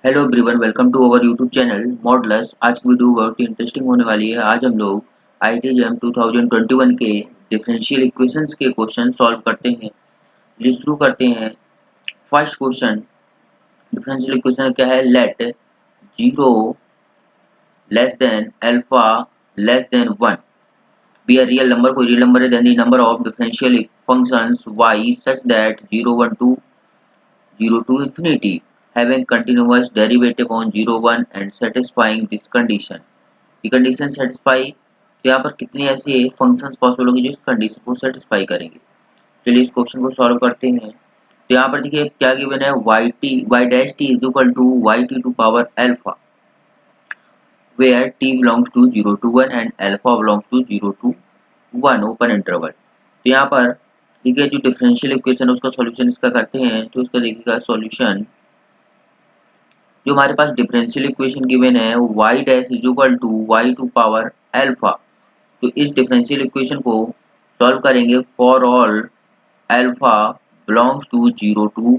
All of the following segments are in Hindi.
Hello everyone, welcome to our YouTube channel मॉडलस। आज की वीडियो बहुत ही इंटरेस्टिंग होने वाली है। आज हम लोग आईटी जैम 2021 के डिफरेंशियल इक्वेशंस के क्वेश्चन सॉल्व करते हैं। चलिए शुरू करते हैं। फर्स्ट क्वेश्चन डिफरेंशियल इक्वेशन क्या है? Let 0 less than alpha less than 1 be a real number. कोई रियल नंबर है then the number of differential functions y such that 0 1 2 0 to infinity having continuous derivative on 0 1 and satisfying this condition। ये कंडीशन सेटिस्फाई, तो यहाँ पर कितने ऐसे फंक्शंस पॉसिबल होंगे जो इस कंडीशन को सेटिस्फाई करेंगे। चलिए इस क्वेश्चन को सॉल्व करते हैं। तो यहाँ पर देखिए क्या गिवन है, y dash t is equal to yt to power alpha where t belongs to 0 to 1 and alpha belongs to 0 to 1 open interval. तो यहाँ पर देखिए जो डिफरेंशियल इक्वेशन है उसका सॉल्यूशन इसका करते हैं। तो इसका देखिएगा सॉल्यूशन, जो हमारे पास डिफरेंशियल इक्वेशन गिवन है वो y dash is equal to y to power alpha. तो इस डिफरेंशियल इक्वेशन को सॉल्व करेंगे for all alpha belongs to 0 to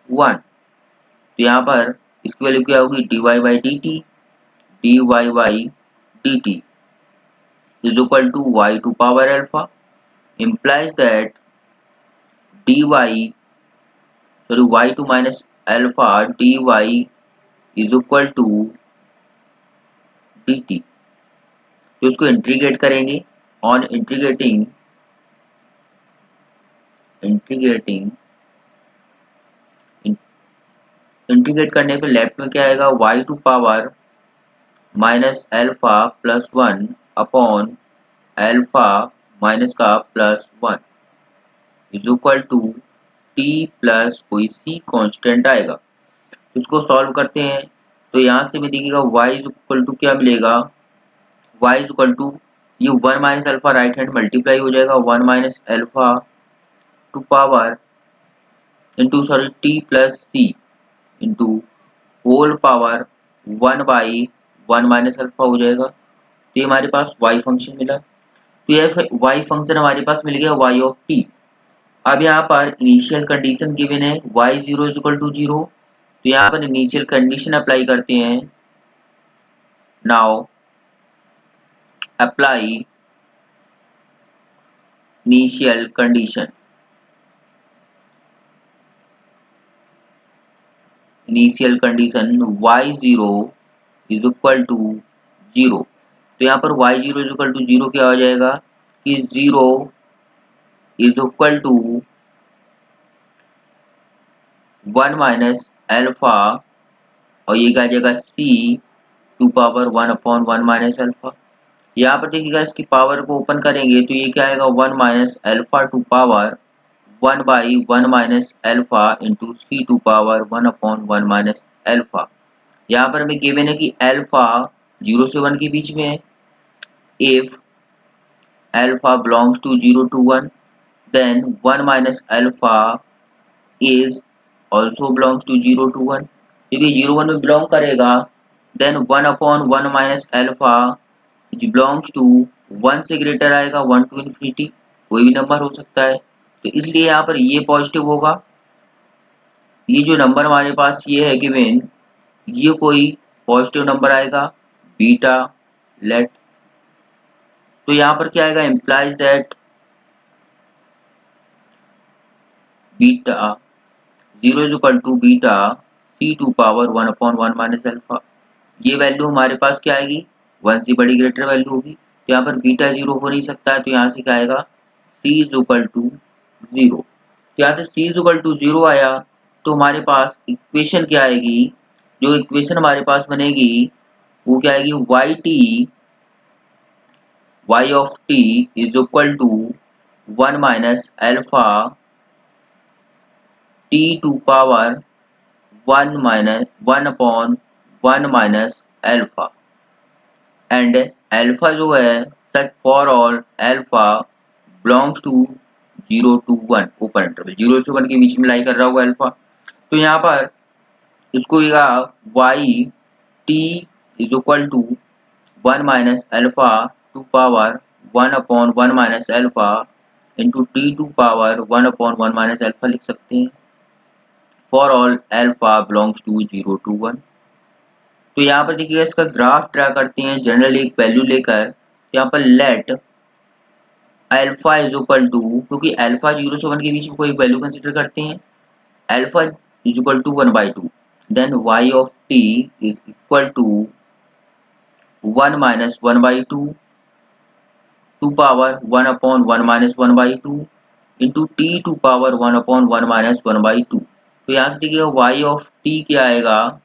1। तो यहाँ पर इसकी वैल्यू क्या होगी, dy by dt is equal to y to power alpha implies that dy sorry y to minus alpha dy is equal to dt। तो उसको इंटीग्रेट करेंगे। ऑन इंटीग्रेटिंग इंटीग्रेट करने पे लेफ्ट में क्या आएगा, y to power minus alpha plus 1 upon alpha minus का plus 1 is equal to t plus कोई सी कांस्टेंट आएगा। इसको सॉल्व करते हैं। तो यहाँ से भी देखिएगा y इज इक्वल टू क्या मिलेगा, y इज इक्वल टू ये 1 minus alpha right hand multiply हो जाएगा 1 minus alpha to power into sorry t plus c into whole power 1 by 1 minus alpha हो जाएगा। तो ये हमारे पास y फंक्शन मिला। तो ये y फंक्शन हमारे पास मिल गया y ऑफ t। अब यहाँ पर इनिशियल कंडीशन गिवन है y 0 इज इक्वल टू 0। तो यहाँ पर इनिशियल कंडीशन अप्लाई करते हैं। Now apply initial condition y0 is equal to 0। तो यहाँ पर y0 इज इक्वल टू 0 क्या हो जाएगा कि 0 is equal to 1 minus alpha और ये क्या आ जाएगा c to power 1 upon 1 minus alpha. यहाँ पर देखिएगा इसकी पावर को ओपन करेंगे तो ये क्या आएगा 1 minus alpha to power 1 by 1 minus alpha into c to power 1 upon 1 minus alpha. यहाँ पर हमें गिवन है कि अल्फा 0 से 1 के बीच में है। If alpha belongs to 0 to 1 then 1 minus alpha is also belongs to 0 to 1। जब ये 0 1 में बिलोंग करेगा then 1 upon 1 minus alpha is belongs to 1 से ग्रेटर आएगा 1 टू इन्फिनिटी, कोई भी नंबर हो सकता है। तो इसलिए यहाँ पर ये पॉजिटिव होगा। ये जो नंबर हमारे पास ये है गिवन, ये कोई पॉजिटिव नंबर आएगा बीटा लेट। तो यहाँ पर क्या आएगा, implies that beta 0 is equal to beta c to power 1 upon 1 minus alpha. ये वैल्यू हमारे पास क्या आएगी, 1 से बड़ी ग्रेटर वैल्यू होगी। तो यहाँ पर बीटा 0 हो नहीं सकता है। तो यहाँ से क्या आएगा सी इज इक्वल टू 0। तो यहाँ से सी इज इक्वल टू 0 आया तो हमारे पास इक्वेशन क्या आएगी, जो इक्वेशन हमारे पास बनेगी वो क्या आएगी, y of t is equal to 1 minus alpha t to power 1 upon 1 minus alpha and alpha जो है such for all alpha belongs to 0 to 1 open interval 0 से 1 के बीच में लाई कर रहा होगा अल्फा। तो यहाँ पर इसको y t is equal to 1 minus alpha to power 1 upon 1 minus alpha into t to power 1 upon 1 minus alpha लिख सकते हैं for all alpha belongs to 0 to 1। तो यहाँ पर देखिएगा इसका ग्राफ ड्रा करते हैं जनरली एक वैल्यू लेकर। यहाँ पर let alpha is equal to, क्योंकि अल्फा 0 से 1 के बीच में कोई वैल्यू कंसिडर करते हैं, alpha is equal to 1/2, then y of t is equal to 1 minus 1/2 to power 1 upon 1 minus 1/2 into t to power 1 upon 1 minus 1/2। तो यहाँ से देखिएगा y ऑफ t क्या आएगा,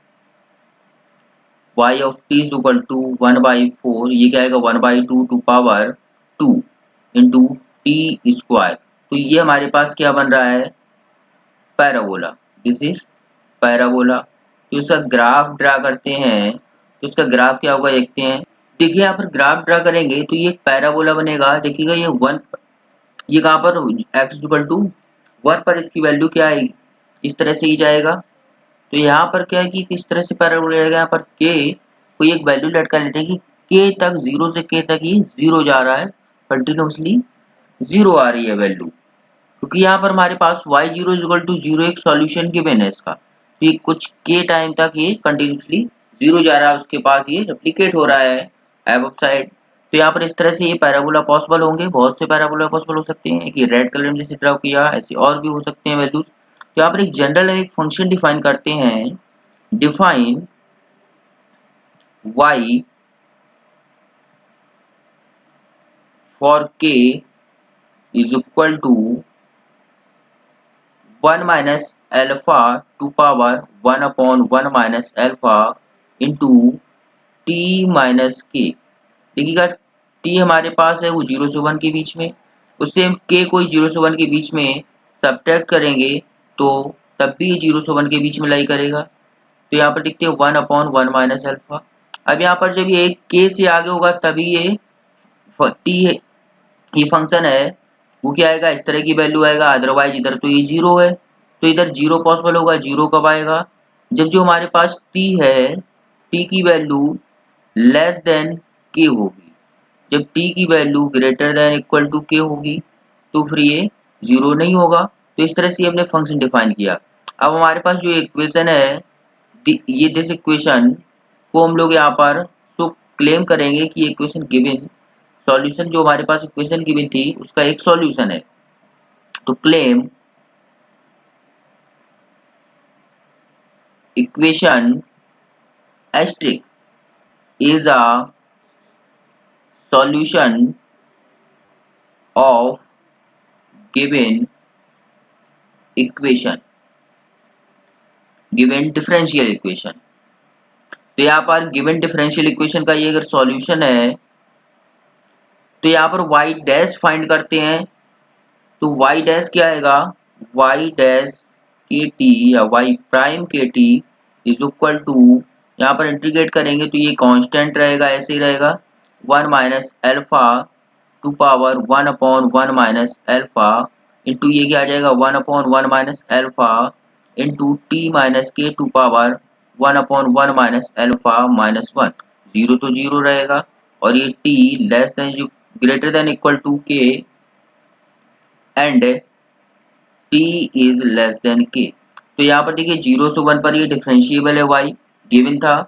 y of t is equal to 1/4, ये क्या आएगा 1/2 to power 2 into t square. तो ये हमारे पास क्या बन रहा है, पैराबोला। This is parabola. तो इसका ग्राफ ड्रा करते हैं, तो इसका ग्राफ क्या होगा देखते हैं। देखिए यहाँ पर ग्राफ ड्रा करेंगे तो ये एक पैराबोला बनेगा। देखिएगा ये 1, ये कहाँ पर x इक्वल टू 1 पर इसकी वैल्यू क्या आएगी, इस तरह से ही जाएगा। तो यहाँ पर क्या है कि किस तरह से पैराबोला जाएगा, यहाँ पर k कोई एक वैल्यू लेट कर लेते हैं कि k तक 0 से k तक ही 0 जा रहा है, कंटिन्यूसली 0 आ रही है वैल्यू, क्योंकि यहाँ पर हमारे पास y0 इक्वल टू 0 एक सॉल्यूशन गिवन है इसका। तो ये कुछ k टाइम तक ये कंटिन्यूसली 0 जा रहा है, उसके पास ये रेप्लिकेट हो रहा है अबव साइड। तो यहाँ पर इस तरह से ये पैराबोला पॉसिबल होंगे, बहुत से पैराबोला पॉसिबल हो सकते हैं कि रेड कलर में जैसे ड्रा किया, ऐसे और भी हो सकते हैं वैल्यूज। तो यहाँ पर एक जनरल एक फंक्शन डिफाइन करते हैं, define y for k is equal to 1 minus alpha to power 1 upon 1 minus alpha into t minus k. देखिएगा टी हमारे पास है वो 0 से 1 के बीच में, उससे हम के कोई 0 से 1 के बीच में सब्ट्रैक्ट करेंगे तो तब भी ये 0 से 1 के बीच में लाई करेगा। तो यहाँ पर देखते हैं 1 अपॉन 1 माइनस अल्फा। अब यहाँ पर जब ये के से आगे होगा तभी ये टी है, ये फंक्शन है वो क्या आएगा, इस तरह की वैल्यू आएगा। अदरवाइज इधर तो ये 0 है, तो इधर 0 पॉसिबल होगा। 0 कब आएगा, जब जो हमारे पास t है, t की वैल्यू लेस देन k होगी। जब t की value greater than equal to k होगी तो फिर ये 0 नहीं होगा। तो इस तरह से हमने फंक्शन डिफाइन किया। अब हमारे पास जो इक्वेशन है, ये दिस इक्वेशन को हम लोग यहाँ पर तो क्लेम करेंगे कि इक्वेशन गिवन सॉल्यूशन, जो हमारे पास इक्वेशन गिवन थी उसका एक सॉल्यूशन है। तो claim equation asterisk is a solution of given equation, given differential equation। तो यहाँ पर given differential equation का ये अगर सॉल्यूशन है तो यहाँ पर y डैश फाइंड करते हैं। तो y डैश क्या आएगा, y डैश के टी या y प्राइम के टी इज इक्वल टू, यहाँ पर इंटीग्रेट करेंगे तो ये कांस्टेंट रहेगा, ऐसे ही रहेगा 1 minus alpha to power 1 upon 1 minus alpha into ये क्या आ जाएगा 1 upon 1 minus alpha into t minus k to power 1 upon 1 minus alpha minus 1। 0 तो 0 रहेगा और ये टी लेस देन जो greater than equal to k and t is less than k। तो यहाँ पर देखिए 0 से 1 पर ये डिफरेंशिएबल है, y गिवन था।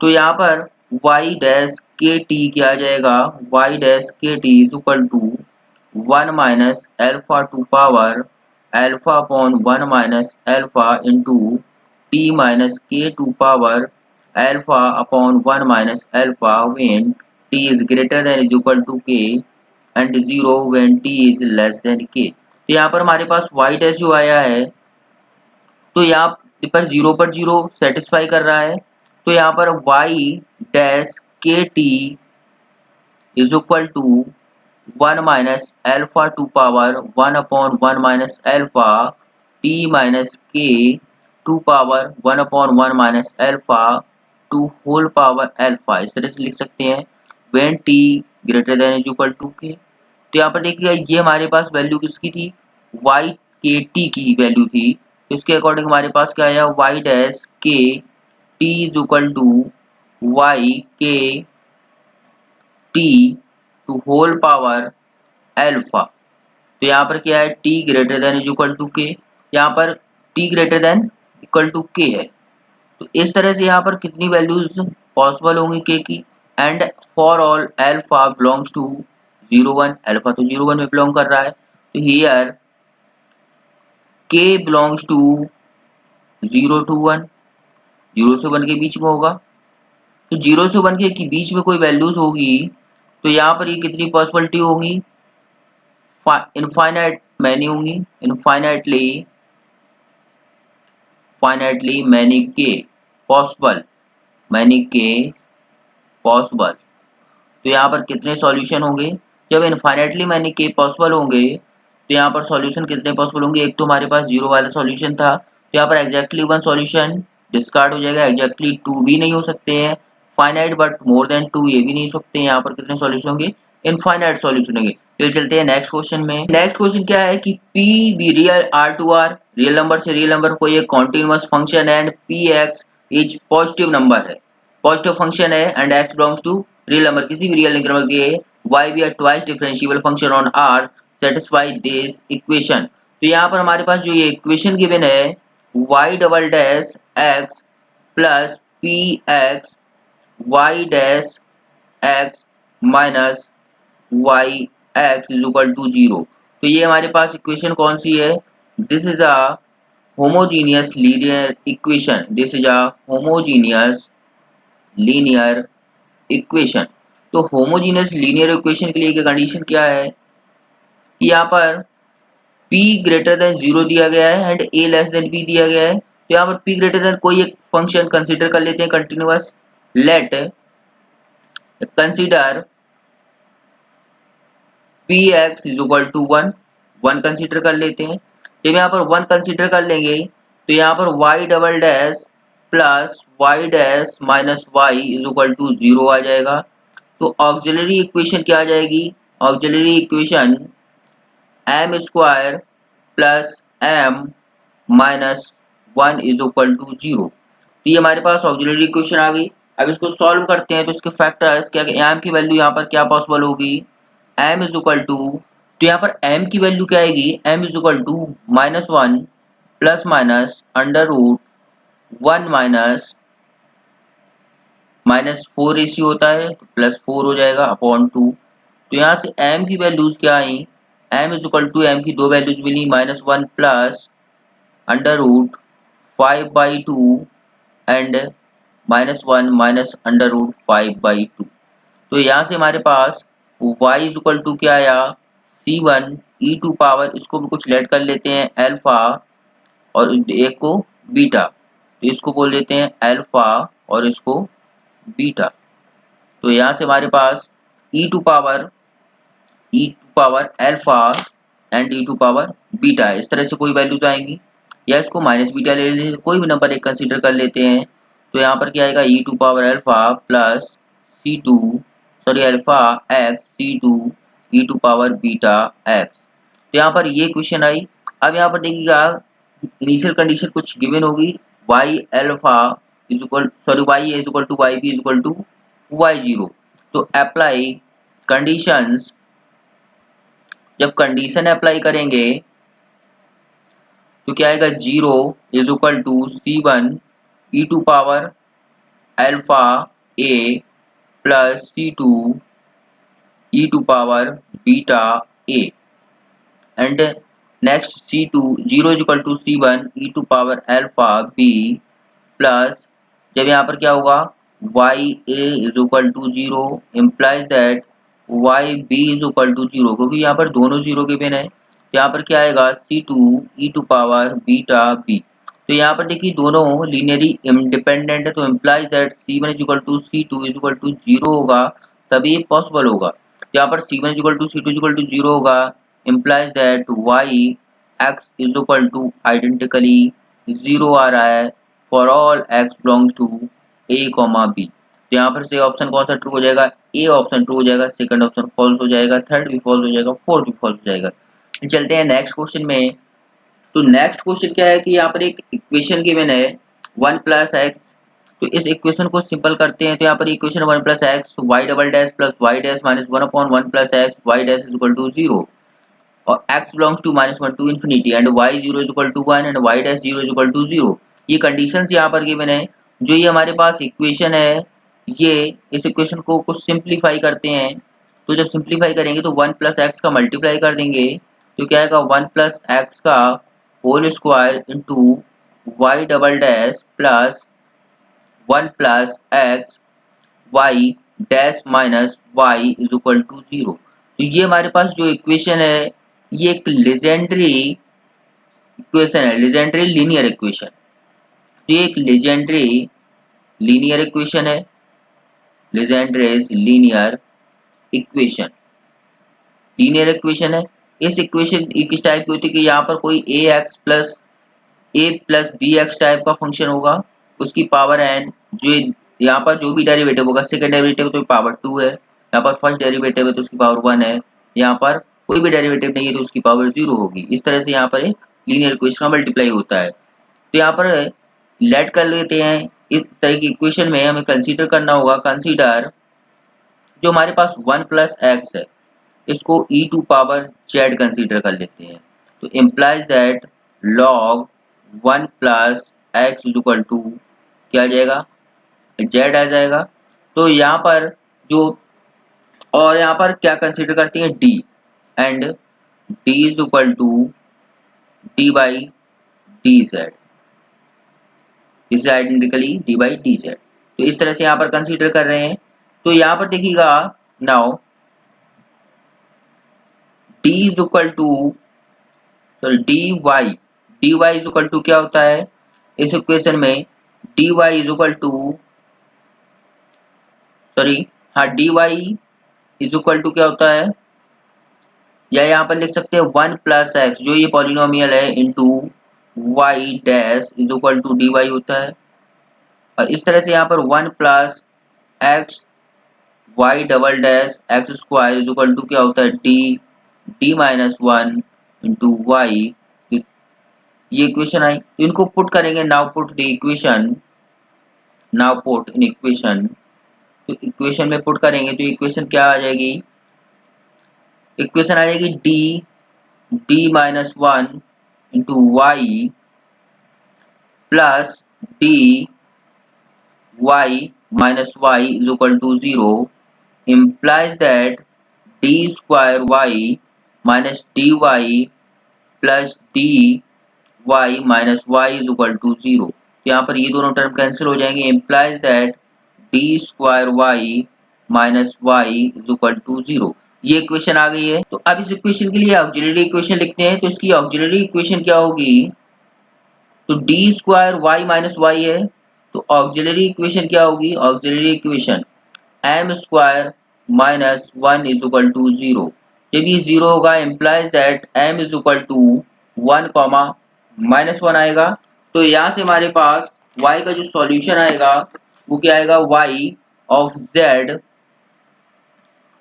तो यहाँ पर y डैश के टी क्या आ जाएगा, y dash k t is equal to 1 minus alpha to power alpha upon 1 minus alpha into t minus k to power alpha upon 1 minus alpha when t is greater than is equal to k and 0 when t is less than k। तो यहाँ पर हमारे पास y डैश जो आया है तो यहाँ पर 0 पर 0 सेटिस्फाई कर रहा है। तो यहाँ पर y dash k t is equal to 1 minus alpha to power 1 upon 1 minus alpha t minus k to power 1 upon 1 minus alpha to whole power alpha, इस तरह से लिख सकते हैं when t greater than is equal to k. तो यहाँ पर देखिएगा ये हमारे पास वैल्यू किसकी थी, y के t की वैल्यू थी। तो इसके अकॉर्डिंग हमारे पास क्या आया, y डैश के t is equal to y के t to whole power alpha. तो यहाँ पर क्या है, t greater than is equal to k, यहाँ पर t greater than equal to k है। तो इस तरह से यहाँ पर कितनी वैल्यूज पॉसिबल होंगी के की। And for all alpha belongs to 0 1, alpha तो 0 1 में बिलोंग कर रहा है, तो हियर के बिलोंग्स टू 0 to 1, 0 से 1 के बीच में होगा। तो 0 से 1 के बीच में कोई वैल्यूज होगी तो यहाँ पर ये कितनी पॉसिबिलिटी होगी, इनफाइनाइट मैनी होंगी, फाइनाइटली मैनी के पॉसिबल, तो यहाँ पर कितने सॉल्यूशन होंगे, जब इनफाइनाइटली मैनी के पॉसिबल होंगे तो यहाँ पर सॉल्यूशन कितने पॉसिबल होंगे। एक तो हमारे पास 0 वाला सॉल्यूशन था, तो यहाँ पर एग्जैक्टली 1 सॉल्यूशन डिस्कार्ड हो जाएगा, एग्जैक्टली 2 भी नहीं हो सकते हैं, फाइनाइट बट मोर देन 2 ये भी नहीं हो सकते हैं। यहाँ पर कितने सॉल्यूशन होंगे, इनफाइनाइट सॉल्यूशन होंगे। तो चलते हैं नेक्स्ट क्वेश्चन में। नेक्स्ट क्वेश्चन क्या है कि P be real R2R, real number से रियल नंबर कोई एक कॉन्टिन्यूअस फंक्शन है and Px is positive number है, पॉजिटिव फंक्शन है and x belongs to real number, किसी भी रियल नंबर के y be R twice differentiable function on R satisfy this equation. तो यहाँ पर हमारे पास जो ये इक्वेशन गिवन है y double dash x plus Px y dash x minus y x is equal to 0। तो ये हमारे पास इक्वेशन कौन सी है, this is a homogeneous linear equation, this is a homogeneous linear equation. तो होमोजीनियस लीनियर इक्वेशन के लिए कंडीशन क्या है कि यहाँ पर p ग्रेटर देन 0 दिया गया है and a less than b दिया गया है। तो यहाँ पर p ग्रेटर देन कोई एक फंक्शन कंसीडर कर लेते हैं continuous, let consider px is equal to 1 consider कर लेते हैं। जब यहाँ पर 1 कंसीडर कर लेंगे तो यहाँ पर y double dash plus y dash minus y is equal to 0 आ जाएगा। तो ऑक्सिलरी इक्वेशन क्या आ जाएगी, auxiliary equation m square plus m minus 1 is equal to 0। तो ये हमारे पास ऑक्सिलरी इक्वेशन आ गई। अब इसको सॉल्व करते हैं तो इसके फैक्टर्स क्या, m की वैल्यू यहाँ पर क्या पॉसिबल होगी, m इज इक्वल टू, तो यहाँ पर m की वैल्यू क्या आएगी, m is equal to -1 plus minus under root 1 minus 4 ratio होता है तो प्लस 4 हो जाएगा अपॉन 2। तो यहाँ से m की वैल्यूज क्या आई, m is equal to, m की दो वैल्यूज मिली, -1 plus under root 5/2 and -1 minus under root 5/2। तो यहाँ से हमारे पास y इज इक्वल टू क्या आया, c1 e टू पावर, इसको भी कुछ लेट कर लेते हैं अल्फा और एक को बीटा, तो इसको बोल देते हैं अल्फा और इसको बीटा। तो यहाँ से हमारे पास e to power alpha and e to power beta है, इस तरह से कोई वैल्यूज आएंगी, या इसको माइनस बीटा ले लेते, कोई भी नंबर एक कंसीडर कर लेते हैं। तो यहाँ पर क्या आएगा, e to power alpha plus alpha x c2 e to power beta x। तो यहाँ पर ये क्वेश्चन आई। अब यहाँ पर देखिएगा इनिशियल कंडीशन कुछ गिवन होगी, y alpha is equal y is equal to y b is equal to y0। तो अप्लाई कंडीशंस, जब कंडीशन अप्लाई करेंगे तो क्या आएगा, 0 is equal to c1 e to power alpha a plus c2 e to power beta a and next c2 0 is equal to c1 e to power alpha b plus, जब यहाँ पर क्या होगा y a is equal to 0 implies that y b is equal to 0, क्योंकि यहाँ पर दोनों 0 के बिन है। तो यहाँ पर क्या आएगा c2 e to power beta b। तो यहाँ पर देखिए दोनों लीनियरली इंडिपेंडेंट है, तो implies that c1 is equal to c2 is equal to 0 होगा, तभी पॉसिबल होगा। यहाँ पर c1 is equal to c2 is equal to 0 होगा, implies that y x is equal to identically 0 आ रहा है for all x belongs to a, b। तो यहाँ पर से ऑप्शन कौन सा ट्रू हो जाएगा, ए ऑप्शन ट्रू हो जाएगा, सेकंड ऑप्शन फॉल्स हो जाएगा, थर्ड भी फॉल्स हो जाएगा, फोर्थ भी फॉल्स हो जाएगा। चलते हैं नेक्स्ट क्वेश्चन में। तो नेक्स्ट क्वेश्चन क्या है कि यहाँ पर एक इक्वेशन गिवन है 1 प्लस एक्स। तो इस इक्वेशन को सिंपल करते हैं, तो यहाँ पर equation 1 plus x y double dash plus y dash minus 1/1 plus x y dash is equal to 0 और x belongs to -1 to infinity and y 0 is equal to 1 and y dash 0 is equal to 0। ये कंडीशंस यहाँ पर गिवन है। जो ये हमारे पास इक्वेशन है, ये इस इक्वेशन को कुछ सिंप्लीफाई करते हैं। तो जब सिंप्लीफाई करेंगे तो 1 प्लस एक्स का मल्टीप्लाई कर देंगे तो क्या आएगा 1 प्लस एक्स का whole square into y double dash plus 1 plus x y dash minus y is equal to 0। तो ये हमारे पास जो इक्वेशन है ये एक लेजेंडरी इक्वेशन है, लेजेंडरी लीनियर इक्वेशन। तो ये एक लेजेंडरी लीनियर इक्वेशन है, लेजेंड्रेस लीनियर इक्वेशन, लीनियर इक्वेशन है। इस इक्वेशन किस टाइप की होती है कि यहाँ पर कोई ए प्लस बी एक्स टाइप का फंक्शन होगा, उसकी पावर एन, जो यहाँ पर जो भी डेरिवेटिव होगा, सेकंड डेरिवेटिव तो पावर 2 है, यहाँ पर फर्स्ट डेरिवेटिव है तो उसकी पावर 1 है, यहाँ पर कोई भी डेरिवेटिव नहीं है तो उसकी पावर 0 होगी। इस तरह से यहाँ पर एक लीनियर इक्वेशन का मल्टीप्लाई होता है। तो यहाँ पर लेट कर लेते हैं, इस तरह की इक्वेशन में हमें कंसीडर करना होगा, कंसीडर जो हमारे पास 1 प्लस एक्स है इसको e to power z consider कर लेते हैं। तो implies that log 1 plus x is equal to क्या आ जाएगा, z आ जाएगा। तो यहाँ पर जो, और यहाँ पर क्या कंसीडर करते हैं d, and d is equal to d by d z, is identically d by d z. तो इस तरह से यहाँ पर कंसीडर कर रहे हैं। तो यहाँ पर देखिएगा now d is equal to sorry dy is equal to क्या होता है इस इक्वेशन में, dy is equal to sorry हाँ dy इज इक्वल टू क्या होता है, या यहाँ पर लिख सकते हैं 1 प्लस एक्स जो ये पॉलिनोमियल है into y dash is equal to dy होता है। और इस तरह से यहाँ पर 1 plus x y double dash x square is equal to क्या होता है डी माइनस 1 इंटू वाई। ये इक्वेशन आई, तो इनको पुट करेंगे, now put the equation, now put in equation. तो इक्वेशन में पुट करेंगे तो इक्वेशन क्या आ जाएगी, इक्वेशन आ जाएगी d minus 1 into y plus d y minus y is equal to 0 implies that d square y minus dy plus dy minus y is equal to 0। यहाँ पर ये दोनों टर्म कैंसिल हो जाएंगे, implies that d square y minus y is equal to 0। ये इक्वेशन आ गई है। तो अब इस इक्वेशन के लिए ऑक्सिलरी इक्वेशन लिखते हैं। तो इसकी ऑक्सिलरी इक्वेशन क्या होगी, तो d square y minus y है, तो ऑक्सिलरी इक्वेशन क्या होगी, auxiliary equation m square minus 1 is equal to 0। जब ये 0 होगा implies that m is equal to 1 comma minus 1 आएगा। तो यहाँ से हमारे पास y का जो सॉल्यूशन आएगा वो क्या आएगा, y ऑफ z,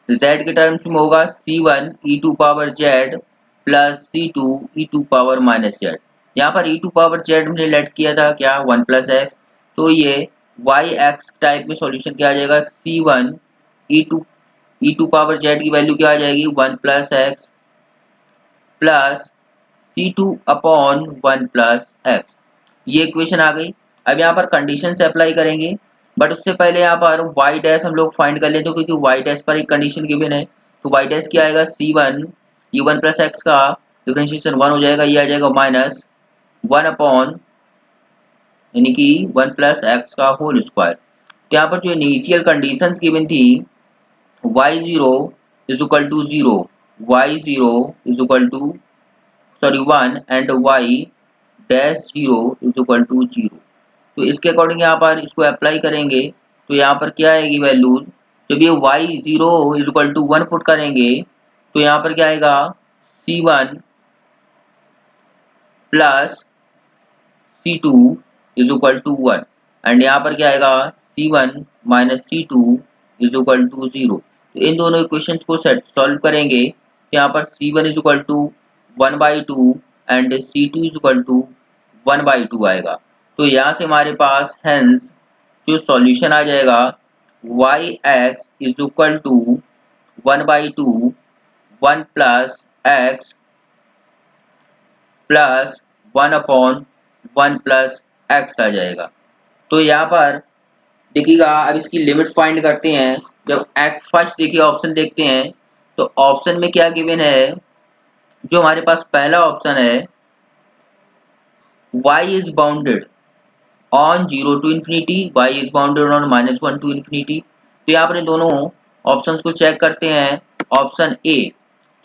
z के टर्म्स में होगा c1 e to power z plus c2 e to power minus z। यहाँ पर e टू पावर z हमने लेट किया था क्या 1 प्लस एक्स, तो ये y x टाइप में सॉल्यूशन क्या आ जाएगा, c1 e to power z की वैल्यू क्या आ जाएगी 1 plus x plus c2 upon 1 plus x. ये इक्वेशन आ गई। अब यहाँ पर कंडीशन से अप्लाई करेंगे, बट उससे पहले यहाँ पर y डैश हम लोग फाइंड कर लेते हैं क्योंकि y डैश पर एक कंडीशन गिवन है। तो y डैश क्या आएगा c1, ये 1 प्लस एक्स का डिफरेंशिएशन 1 हो जाएगा, ये आ जाएगा माइनस 1 अपॉन यानी कि 1 प्लस एक्स का होल स्क्वायर। तो यहाँ पर जो इनिशियल कंडीशंस गिवन थी y0 is equal to 0, y0 is equal to sorry 1 and y dash 0 is equal to 0। तो इसके अकॉर्डिंग यहाँ पर इसको अप्लाई करेंगे तो यहाँ पर क्या आएगी वैल्यूज, जब ये y0 is equal to 1 put करेंगे तो यहाँ पर क्या आएगा c1 plus c2 is equal to 1 and यहाँ पर क्या आएगा c1 minus c2 is equal to 0। तो इन दोनों इक्वेशंस को सेट सॉल्व करेंगे तो यहाँ पर c1 is equal to 1/2 and c2 is equal to 1/2 आएगा। तो यहाँ से हमारे पास हेंस जो सॉल्यूशन आ जाएगा yx is equal to 1/2 1 plus x plus 1 upon 1 plus x आ जाएगा। तो यहाँ पर देखिएगा, अब इसकी लिमिट फाइंड करते हैं। जब एक्स फर्स्ट देखिए ऑप्शन देखते हैं तो ऑप्शन में क्या गिवन है, जो हमारे पास पहला ऑप्शन है y is bounded on 0 to infinity, y is bounded on -1 to infinity. तो यहाँ पर इन दोनों ऑप्शंस को चेक करते हैं। ऑप्शन ए,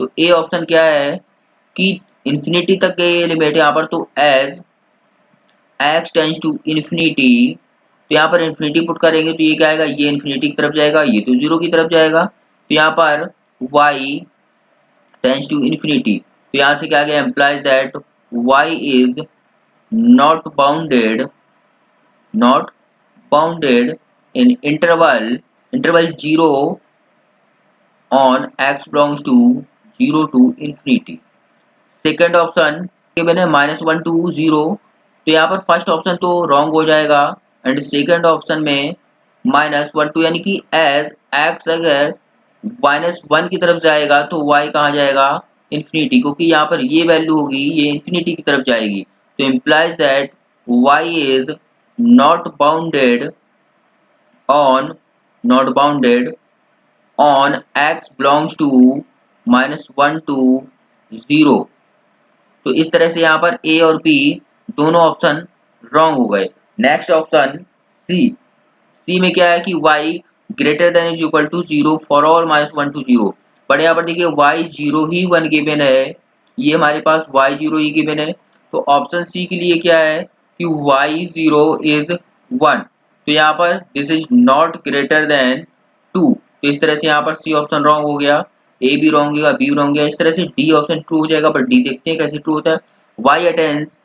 तो ए ऑप्शन क्या है कि इन्फिनिटी तक गई लिमिट यहाँ पर, तो as x tends to infinity, तो यहाँ पर इन्फिनिटी पुट करेंगे तो ये क्या आएगा, ये इन्फिनिटी की तरफ जाएगा, ये तो जीरो की तरफ जाएगा। तो यहाँ पर y टेंड्स टू इन्फिनिटी, तो यहाँ से क्या गया, implies that y is not bounded in interval 0 on x belongs to 0 to infinity. Second option के मैंने -1 टू 0, तो यहाँ पर फर्स्ट ऑप्शन तो रॉन्ग हो जाएगा एंड सेकेंड ऑप्शन में -1 टू, यानी कि एज x अगर -1 की तरफ जाएगा तो y कहाँ जाएगा, इन्फिनिटी, क्योंकि यहाँ पर ये वैल्यू होगी, ये इन्फिनिटी की तरफ जाएगी। तो implies that y is not bounded on x belongs to -1 to 0। तो इस तरह से यहाँ पर ए और बी दोनों ऑप्शन रॉन्ग हो गए। नेक्स्ट ऑप्शन सी में क्या है कि y greater than is equal to 0 for all -1 to 0। But यहाँ पर देखिए y 0 ही 1 गिवन है, ये हमारे पास y 0 ही गिवन है। तो ऑप्शन सी के लिए क्या है कि y 0 इज 1, तो यहाँ पर this is not greater then 2। तो इस तरह से यहाँ पर सी ऑप्शन रॉन्ग हो गया, ए भी रॉन्ग होगा, बी रॉन्ग गया, इस तरह से डी ऑप्शन ट्रू हो जाएगा। बट डी देखते हैं कैसे ट्रू होता है। y attains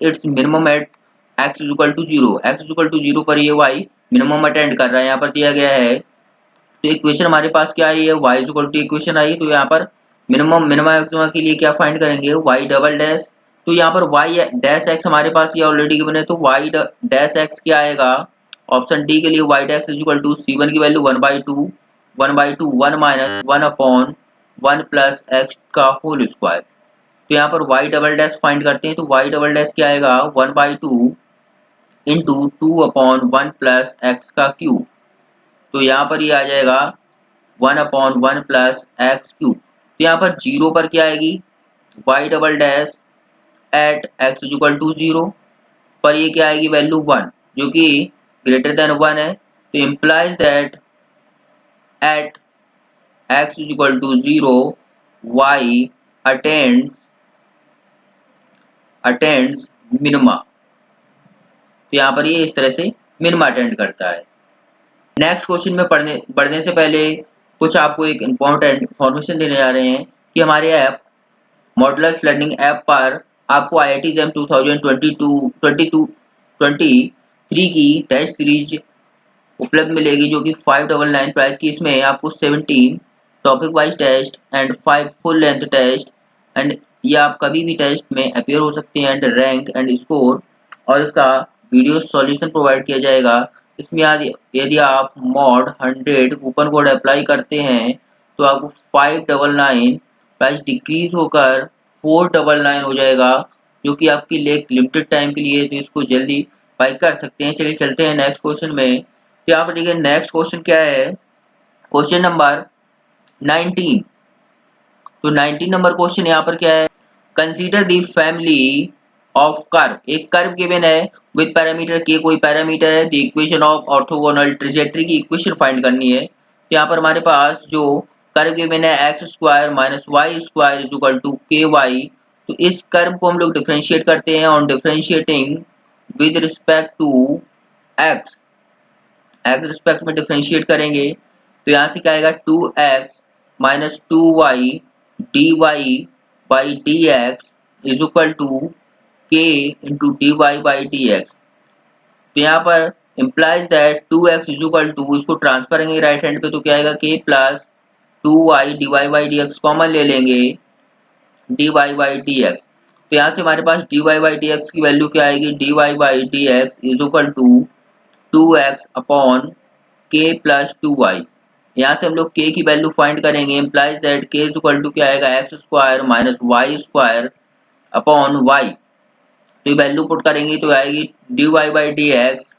its minimum at x equal to 0, x equal to 0 पर ये y मिनिमम अटेंड कर रहा है, यहाँ पर दिया गया है। तो इक्वेशन हमारे पास क्या आई है, y इक्वल टू इक्वेशन आई, तो यहाँ पर मिनिमम मैक्सिमम के लिए क्या फाइंड करेंगे, y डबल डैश। तो यहाँ पर y डैश x हमारे पास ये ऑलरेडी गिवन है, तो y डैश x क्या आएगा, ऑप्शन डी के लिए y dash is equal to c1 की value 1/2 1 minus 1 upon 1 plus x का होल स्क्वायर। तो यहाँ पर y डबल डैश फाइंड करते हैं, तो y डबल डैश क्या आएगा, 1/2 इंटू 2 अपॉन 1 प्लस x का क्यूब। तो यहाँ पर ये आ जाएगा 1 अपॉन 1 प्लस एक्स क्यूब। तो यहाँ पर 0 पर क्या आएगी, y double dash at x equal to 0 पर ये क्या आएगी, वैल्यू 1, जो कि ग्रेटर देन 1 है। तो implies that at x equal to 0 y attains minima. तो यहाँ पर ये इस तरह से मिनिमा अटेंड करता है। नेक्स्ट क्वेश्चन में बढ़ने से पहले कुछ आपको एक इम्पोर्टेंट इन्फॉर्मेशन देने जा रहे हैं कि हमारे ऐप मॉडुलस लर्निंग ऐप पर आपको IIT JAM 2023 की टेस्ट सीरीज उपलब्ध मिलेगी, जो कि 599 प्राइस की। इसमें आपको 17 topic wise test and 5 full length test, and ये आप कभी भी टेस्ट में अपीयर हो सकते हैं, एंड रैंक एंड स्कोर और इसका वीडियो सॉल्यूशन प्रोवाइड किया जाएगा। इसमें यदि आप मॉड 100 कूपन कोड अप्लाई करते हैं तो आपको 599 प्राइस डिक्रीज होकर 499 हो जाएगा, जो कि आपके लिए लिमिटेड टाइम के लिए, तो इसको जल्दी बाई कर सकते हैं। चलिए चलते हैं नेक्स्ट क्वेश्चन में। तो यहाँ पर देखिए नेक्स्ट क्वेश्चन क्या है, क्वेश्चन नंबर 19। तो 19 नंबर क्वेश्चन यहाँ पर क्या है, consider the family of curve. एक कर्व गिवन है विद पैरामीटर के, कोई पैरामीटर है, the equation of orthogonal trajectory की इक्वेशन फाइंड करनी है। तो यहाँ पर हमारे पास जो कर्व गिवन है x square minus y square is equal to k y. तो इस कर्व को हम लोग डिफरेंशिएट करते हैं, on differentiating with respect to x respect में डिफरेंशिएट करेंगे तो यहाँ से क्या आएगा, 2x minus 2y dy by dx is equal to k into dy by dx। तो यहाँ पर implies that 2x is equal to, इसको ट्रांसफर करेंगे राइट हैंड पे तो क्या आएगा, k plus 2y dy by dx, common ले लेंगे dy बाई dx। तो यहाँ से हमारे पास dy बाई dx की वैल्यू क्या आएगी, dy by dx is equal to 2x upon k plus 2y। यहाँ से हम लोग k की वैल्यू फाइंड करेंगे, implies that k is equal to क्या आएगा, x square minus y square upon y। तो ये वैल्यू पुट करेंगे तो आएगी dy by dx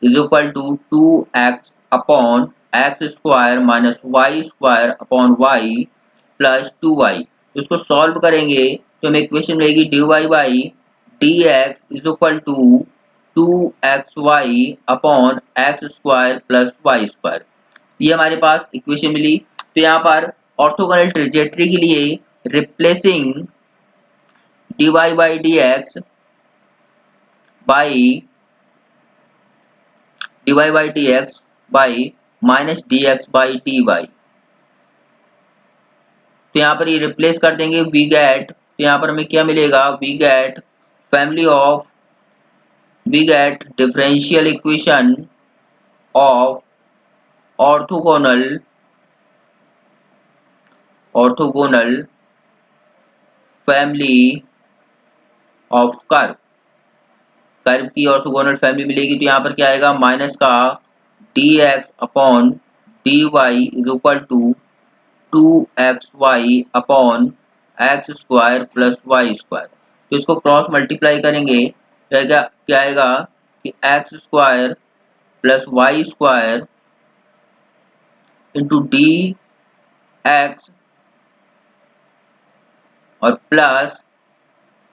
is equal to 2x upon x square minus y square upon y plus 2y। इसको सॉल्व करेंगे तो हमें इक्वेशन मिलेगी dy by d x is equal to 2xy upon x square plus y square. ये हमारे पास इक्वेशन मिली। तो यहाँ पर ऑर्थोगोनल ट्रेजेक्टरी के लिए replacing dy by d x by dy by d x by minus d x by d y. तो यहाँ पर ये रिप्लेस कर देंगे वी गेट, तो यहाँ पर हमें क्या मिलेगा, we get family of we get differential equation of orthogonal family of curve की ऑर्थोगोनल फैमिली मिलेगी। तो यहाँ पर क्या आएगा, माइनस का d x upon d y is equal to 2xy upon x square plus y square. तो इसको क्रॉस मल्टीप्लाई करेंगे क्या आएगा कि x square plus y square into d x और plus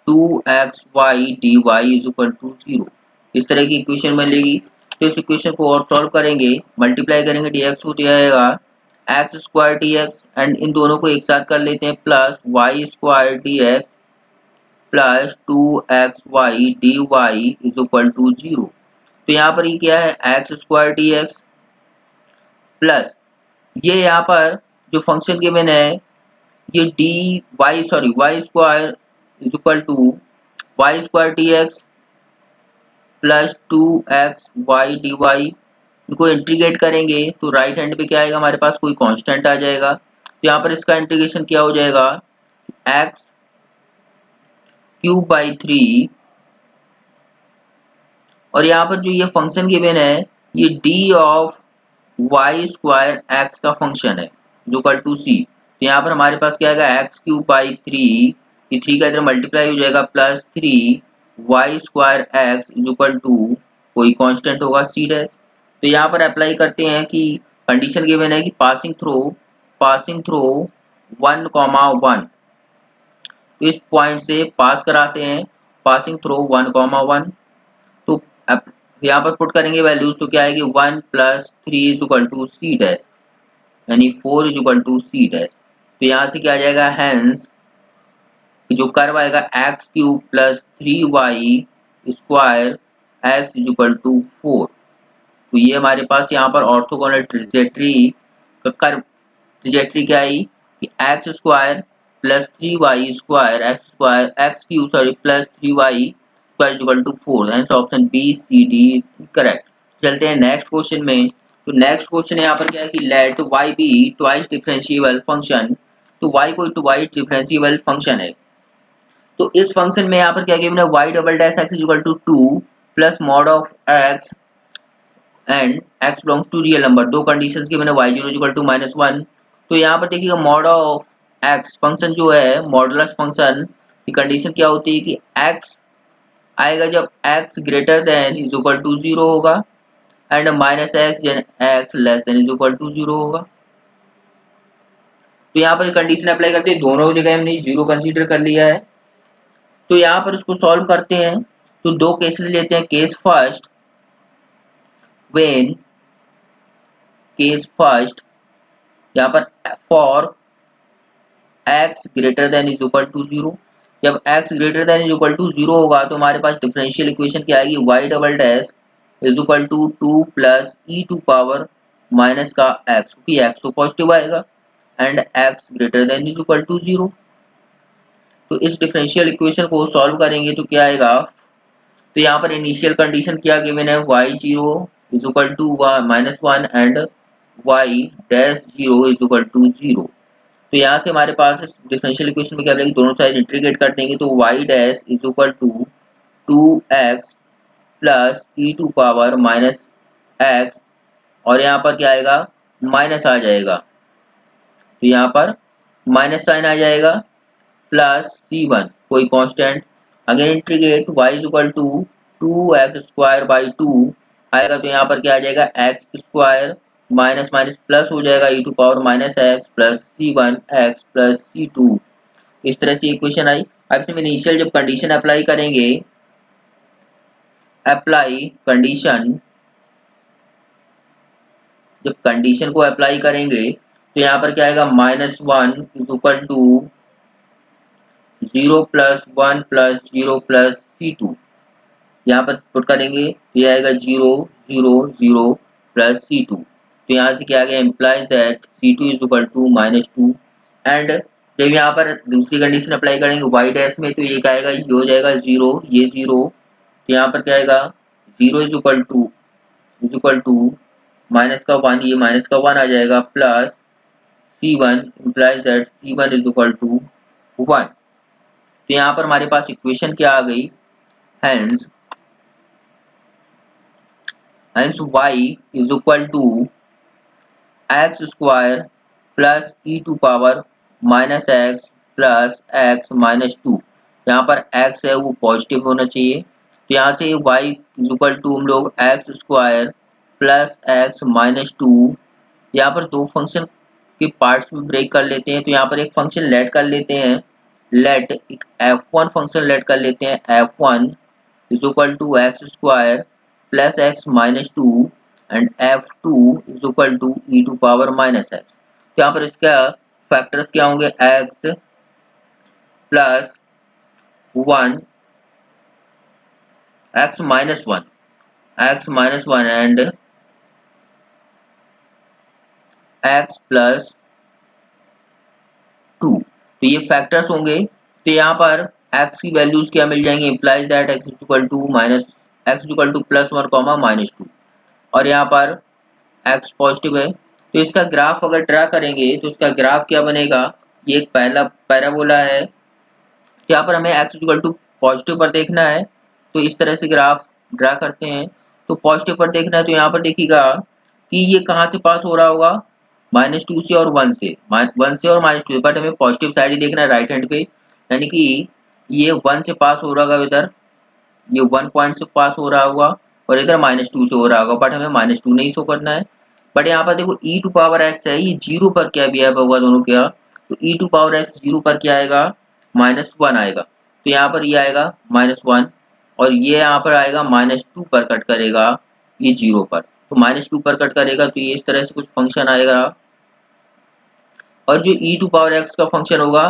2xy dy is equal to 0। इस तरह की इक्वेशन मिलेगी। तो इस इक्वेशन को और सॉल्व करेंगे, मल्टीप्लाई करेंगे dx हो जाएगा एक्स स्क्वायर dx एंड इन दोनों को एक साथ कर लेते हैं plus y square dx plus 2xy dy is equal to 0। तो यहाँ पर ये क्या है, एक्स स्क्वायर dx प्लस ये यहाँ पर जो फंक्शन गिवन है ये y square is equal to y square d x plus 2xy dy। इनको इंटीग्रेट करेंगे तो राइट हैंड पे क्या आएगा, हमारे पास कोई कांस्टेंट आ जाएगा। तो यहाँ पर इसका इंटीग्रेशन क्या हो जाएगा, एक्स क्यूब बाई 3 और यहाँ पर जो ये फंक्शन गिवन है ये d of y square x का फंक्शन है जो इक्वल टू सी। तो यहाँ पर हमारे पास क्या आएगा, एक्स क्यूब बाई 3, ये 3 का इधर मल्टीप्लाई हो जाएगा plus 3 y square x is equal to कोई कांस्टेंट होगा सी डैश। तो यहाँ पर अप्लाई करते हैं कि कंडीशन गिवन है कि पासिंग थ्रो 1,1, तो इस पॉइंट से पास कराते हैं पासिंग थ्रो 1,1। तो यहाँ पर पुट करेंगे वैल्यूज तो क्या आएगी, 1 plus 3 is equal to c dash यानी 4 is equal to c dash. तो यहाँ से क्या आ जाएगा, हेंस जो कर्व आएगा x cube plus 3y square x is equal to 4। तो ये हमारे पास यहाँ पर ऑर्थोगोनल ट्रेजेक्टरी का कर्व ट्रेजेक्टरी क्या आई कि x square plus 3y square x cube plus 3y square is equal to 4। Hence option B C D correct. चलते हैं नेक्स्ट क्वेश्चन में। तो नेक्स्ट क्वेश्चन यहाँ पर क्या है कि let y be twice differentiable function. तो y कोई ट्वाइस डिफरेंशिएबल फंक्शन है। तो इस फंक्शन में यहाँ पर क्या गिवन है, y double dash x is equal to 2 plus mod of x and x belongs to real number. दो कंडीशंस गिवन है, y0 इज इक्वल टू -1। तो यहाँ पर देखिएगा मॉड ऑफ x फंक्शन जो है मॉडुलस फंक्शन की कंडीशन क्या होती है कि x आएगा जब x greater than is equal to 0 होगा and minus x x less than is equal to 0 होगा। तो यहाँ पर कंडीशन अप्लाई करते हैं, दोनों जगह हमने 0 कंसीडर कर लिया है। तो यहाँ पर इसको सॉल्व करते हैं तो दो केसेस लेते हैं। केस फर्स्ट यहाँ पर for x greater than is equal to 0। जब x greater than is equal to 0 होगा तो हमारे पास डिफरेंशियल इक्वेशन क्या आएगी, y double dash is equal to 2 plus e to power minus का x, क्योंकि x तो पॉजिटिव आएगा and x greater than is equal to 0। तो इस डिफरेंशियल इक्वेशन को सॉल्व करेंगे तो क्या आएगा, तो यहाँ पर इनिशियल कंडीशन क्या गिवन है, y0 is equal to -1 and y dash 0 is equal to 0। तो यहाँ से हमारे पास डिफरेंशियल इक्वेशन में क्या रहेगी, दोनों साइड इंटीग्रेट कर देंगे तो y dash is equal to 2x plus e to power minus x और यहाँ पर क्या आएगा, माइनस आ जाएगा। तो यहाँ पर माइनस साइन आ जाएगा प्लस c1 कोई constant, again integrate y is equal to 2x square by 2 आएगा तो यहाँ पर क्या आ जाएगा x square minus minus plus हो जाएगा e to power minus x plus C1 x plus C2। इस तरह से इक्वेशन आई। अब इसमें इनिशियल जब कंडीशन अप्लाई करेंगे, अप्लाई कंडीशन, जब कंडीशन को अप्लाई करेंगे तो यहाँ पर क्या आएगा -1 is equal to 0 plus 1 plus 0 plus C2। यहाँ पर पुट करेंगे ये आएगा 0 0 0 प्लस C2। तो यहाँ से क्या आ गया implies that C2 is equal to -2। And जब यहाँ पर दूसरी कंडीशन अप्लाई करेंगे वाई डैश में तो ये क्या आएगा, ये हो जाएगा 0, ये 0। तो यहाँ पर क्या आएगा 0 इज इक्वल टू माइनस का 1, ये माइनस का 1 आ जाएगा plus C1 implies that C1 is equal to 1। तो यहाँ पर हमारे पास इक्वेशन क्या आ गई, hence y is equal to x square plus e to power minus x plus x minus 2। यहाँ पर x है वो पॉजिटिव होना चाहिए, तो यहाँ से y is equal to हम लोग x square plus x minus 2। यहाँ पर दो फंक्शन के पार्ट्स में ब्रेक कर लेते हैं, तो यहाँ पर एक फंक्शन लेट कर लेते हैं, लेट एक f1 फंक्शन लेट कर लेते हैं, f1 is equal to x square plus x minus 2 and f2 is equal to e to power minus x. तो यहाँ पर इसका फैक्टर्स क्या होंगे, x plus 1 x minus 1 and x plus 2। तो ये फैक्टर्स होंगे। तो यहाँ पर x की वैल्यूज क्या मिल जाएंगे, implies that x is equal to +1 -2 और यहाँ पर x पॉजिटिव है। तो इसका ग्राफ अगर ड्रा करेंगे तो इसका ग्राफ क्या बनेगा, ये एक पहला पैराबोला है। यहाँ पर हमें x इक्वल टू पॉजिटिव पर देखना है, तो इस तरह से ग्राफ ड्रा करते हैं। तो पॉजिटिव पर देखना है तो यहाँ पर देखिएगा कि ये कहाँ से पास हो रहा होगा, -2 से और 1 से, 1 से और -2, बट हमें पॉजिटिव साइड ही देखना है राइट हैंड पे, यानी कि ये 1 से पास हो रहा होगा, इधर ये 1 पॉइंट से पास हो रहा होगा और इधर -2 से हो रहा होगा, बट हमें -2 नहीं शो करना है। बट यहाँ पर देखो e टू पावर x है, ये 0 पर क्या बिहेव होगा दोनों क्या, तो e टू पावर x 0 पर क्या आएगा, -1 आएगा। तो यहाँ पर ये आएगा -1 और ये यहाँ पर आएगा -2 पर कट करेगा, ये 0 पर, तो -2 पर कट करेगा तो ये इस तरह से कुछ फंक्शन आएगा। और जो e टू पावर x का फंक्शन होगा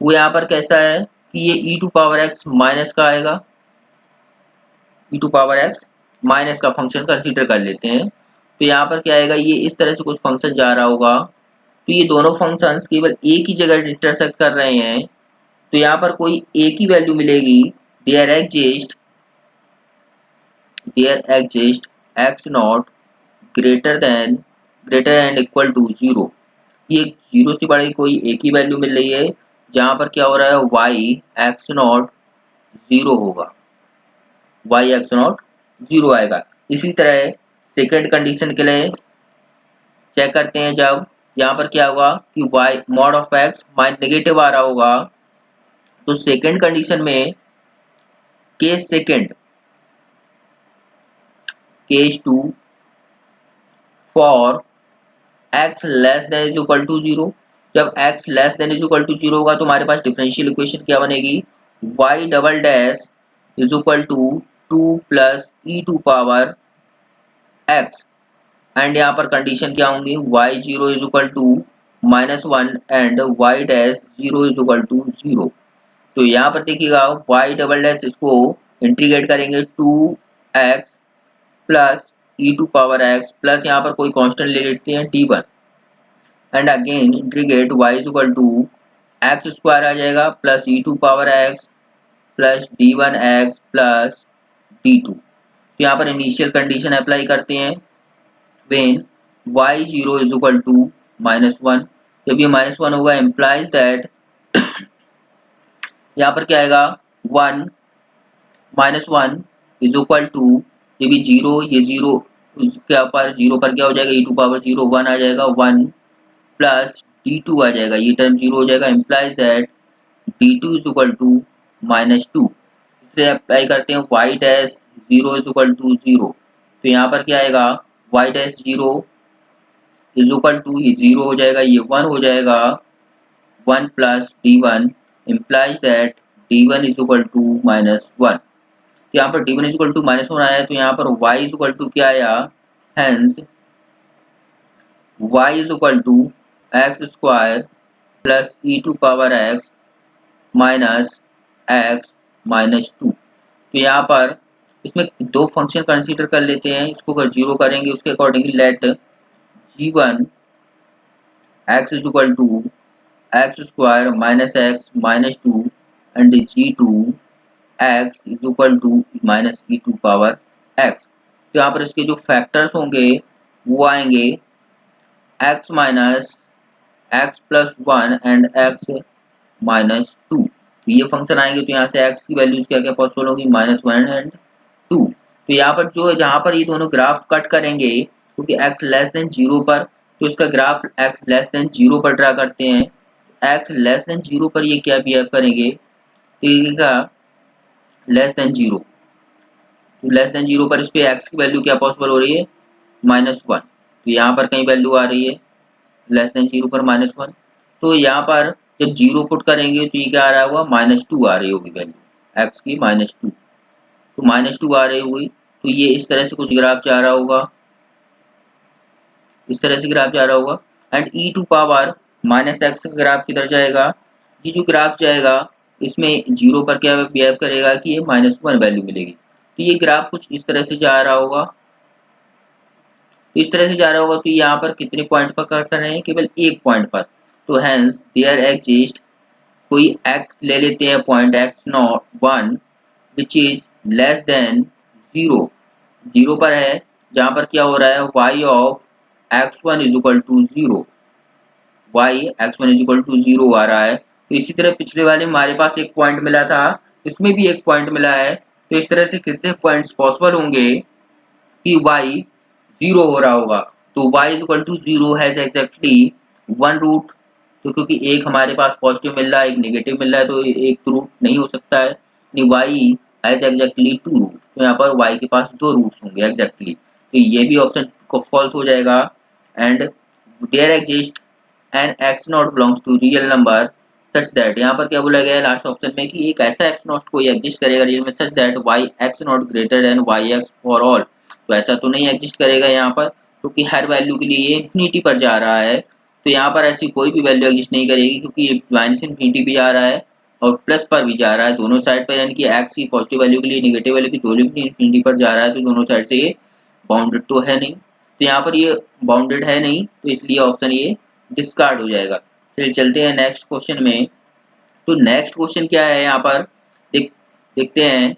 वो यहाँ पर कैसा है कि ये e to power x minus का आएगा, e to power x minus का फंक्शन कंसीडर कर लेते हैं। तो यहाँ पर क्या आएगा, ये इस तरह से कुछ फंक्शन जा रहा होगा। तो ये दोनों फंक्शंस केवल एक ही जगह इंटरसेक्ट कर रहे हैं, तो यहाँ पर कोई एक ही वैल्यू मिलेगी, there exist x not greater and equal to 0। ये 0 से बड़ी कोई एक ही वैल्यू मिल रही है जहाँ पर क्या हो रहा है, y x नॉट 0 होगा, y x नॉट 0 आएगा। इसी तरह सेकेंड कंडीशन के लिए चेक करते हैं, जब यहाँ पर क्या होगा कि y mod of x minus negative आ रहा होगा, तो सेकेंड कंडीशन में case 2 for x less than is equal to 0। जब x less than is equal to 0 होगा तो हमारे पास डिफरेंशियल इक्वेशन क्या बनेगी, y double dash is equal to 2 plus e to power x and यहाँ पर कंडीशन क्या होंगी, y0 is equal to -1 and y dash 0 is equal to 0। तो यहाँ पर देखिएगा y डबल डैश, इसको इंटीग्रेट करेंगे 2x plus e to power x plus यहाँ पर कोई कांस्टेंट ले लेते हैं d1 and again integrate y is equal to x square आ जाएगा plus e to power x plus d1x plus d2। तो यहाँ पर इनिशियल कंडीशन अप्लाई करते हैं, when y0 is equal to -1। जब ये -1 होगा इम्प्लाइज दैट यहाँ पर क्या आएगा, 1 -1 इज इक्वल टू, ये भी 0, ये 0 क्या पर 0 पर क्या हो जाएगा, e टू पावर 0 1 आ जाएगा, 1 प्लस d2 आ जाएगा, ये टर्म 0 हो जाएगा, implies that d2 is equal to -2। इसे अप्लाई करते हैं y dash 0 is equal to 0। तो यहाँ पर क्या आएगा, y dash zero is equal to, ये जीरो हो जाएगा, ये वन हो जाएगा, one plus d one implies that d one is equal to minus one. तो यहाँ पर d one is equal to minus one आया, तो यहाँ पर वाई इज इक्वल टू क्या आया, hence y is equal to x square plus e to power x minus x minus two. तो यहाँ पर इसमें दो फंक्शन कंसीडर कर लेते हैं, इसको अगर जीरो करेंगे उसके accordingly let g one x is equal to x square minus two and g two x is equal to minus e to power x. तो यहाँ पर इसके जो फैक्टर्स होंगे वो आएंगे x minus x plus one and x minus two. ये फंक्शन आएंगे तो यहाँ से एक्स की वैल्यूज क्या क्या पॉसिबल होगी, माइनस वन एंड टू। तो यहाँ पर जो जहाँ पर ये दोनों ग्राफ कट करेंगे क्योंकि एक्स लेस देन जीरो पर, तो इसका graph x less than zero पर ड्रा करते हैं। एक्स लेस देन जीरो पर ये क्या बिहेव करेंगे, ठीक है, लेस देन जीरो, तो लेस देन जीरो पर इस पे एक्स की वैल्यू क्या पॉसिबल हो रही है, माइनस वन। तो यहाँ पर कहीं वैल्यू आ रही है लेस देन जीरो पर माइनस वन। तो यहाँ पर जब जीरो पुट करेंगे तो ये क्या आ रहा होगा, माइनस टू आ रही होगी वैल्यू एक्स की, माइनस टू। तो माइनस टू आ रही होगी, तो ये इस तरह से कुछ ग्राफ जा रहा होगा, इस तरह से ग्राफ जा रहा होगा। And e to power minus x का ग्राफ किधर जाएगा, ये जो ग्राफ जाएगा इसमें जीरो पर क्या बिहेव करेगा कि ये माइनस वन वैल्यू मिलेगी। तो ये ग्राफ कुछ इस तरह से जा रहा होगा, इस तरह से जा रहा होगा। तो यहाँ पर कितने पॉइंट पर कट कर रहे हैं, केवल एक पॉइंट पर। तो हेंस देयर एग्जिस्ट, कोई एक्स ले लेते हैं point x not one which is less than zero, zero पर है, जहाँ पर क्या हो रहा है, y of x one is equal to zero, y x one is equal to zero आ रहा है। तो इसी तरह पिछले वाले में हमारे पास एक पॉइंट मिला था, इसमें भी एक पॉइंट मिला है। तो इस तरह से कितने पॉइंट्स पॉसिबल होंगे कि वाई जीरो हो रहा होगा। तो y is equal to zero has exactly one root. तो क्योंकि एक हमारे पास पॉजिटिव मिल रहा है, एक नेगेटिव मिल रहा है, तो एक रूट नहीं हो सकता है, नहीं, y has exactly two root. तो यहाँ पर y के पास दो रूट्स होंगे एग्जैक्टली। तो ये भी ऑप्शन फॉल्स हो जाएगा। And there exist an x not belongs to real number such that, यहाँ पर क्या बोला गया है लास्ट ऑप्शन में कि एक ऐसा एक्स नॉट कोई एग्जिस्ट करेगा रियल में, such that y x not greater than y x for all. तो ऐसा तो नहीं एग्जिस्ट करेगा यहाँ पर, क्योंकि हर वैल्यू के लिए ये इन्फिनिटी पर जा रहा है। तो यहाँ पर ऐसी कोई भी वैल्यू एग्जिस्ट नहीं करेगी, क्योंकि ये माइनस इन्फिनिटी भी जा रहा है और प्लस पर भी जा रहा है, दोनों साइड पर, यानी कि एक्स की पॉजिटिव वैल्यू के लिए नेगेटिव वैल्यू की दोनों भी इन्फिनिटी पर जा रहा है, तो दोनों साइड से ये बाउंडेड तो है नहीं। तो यहाँ पर ये बाउंडेड है नहीं, तो इसलिए ऑप्शन ये डिस्कार्ड हो जाएगा। चलिए चलते हैं नेक्स्ट क्वेश्चन में। तो नेक्स्ट क्वेश्चन क्या है यहाँ पर, देखते हैं।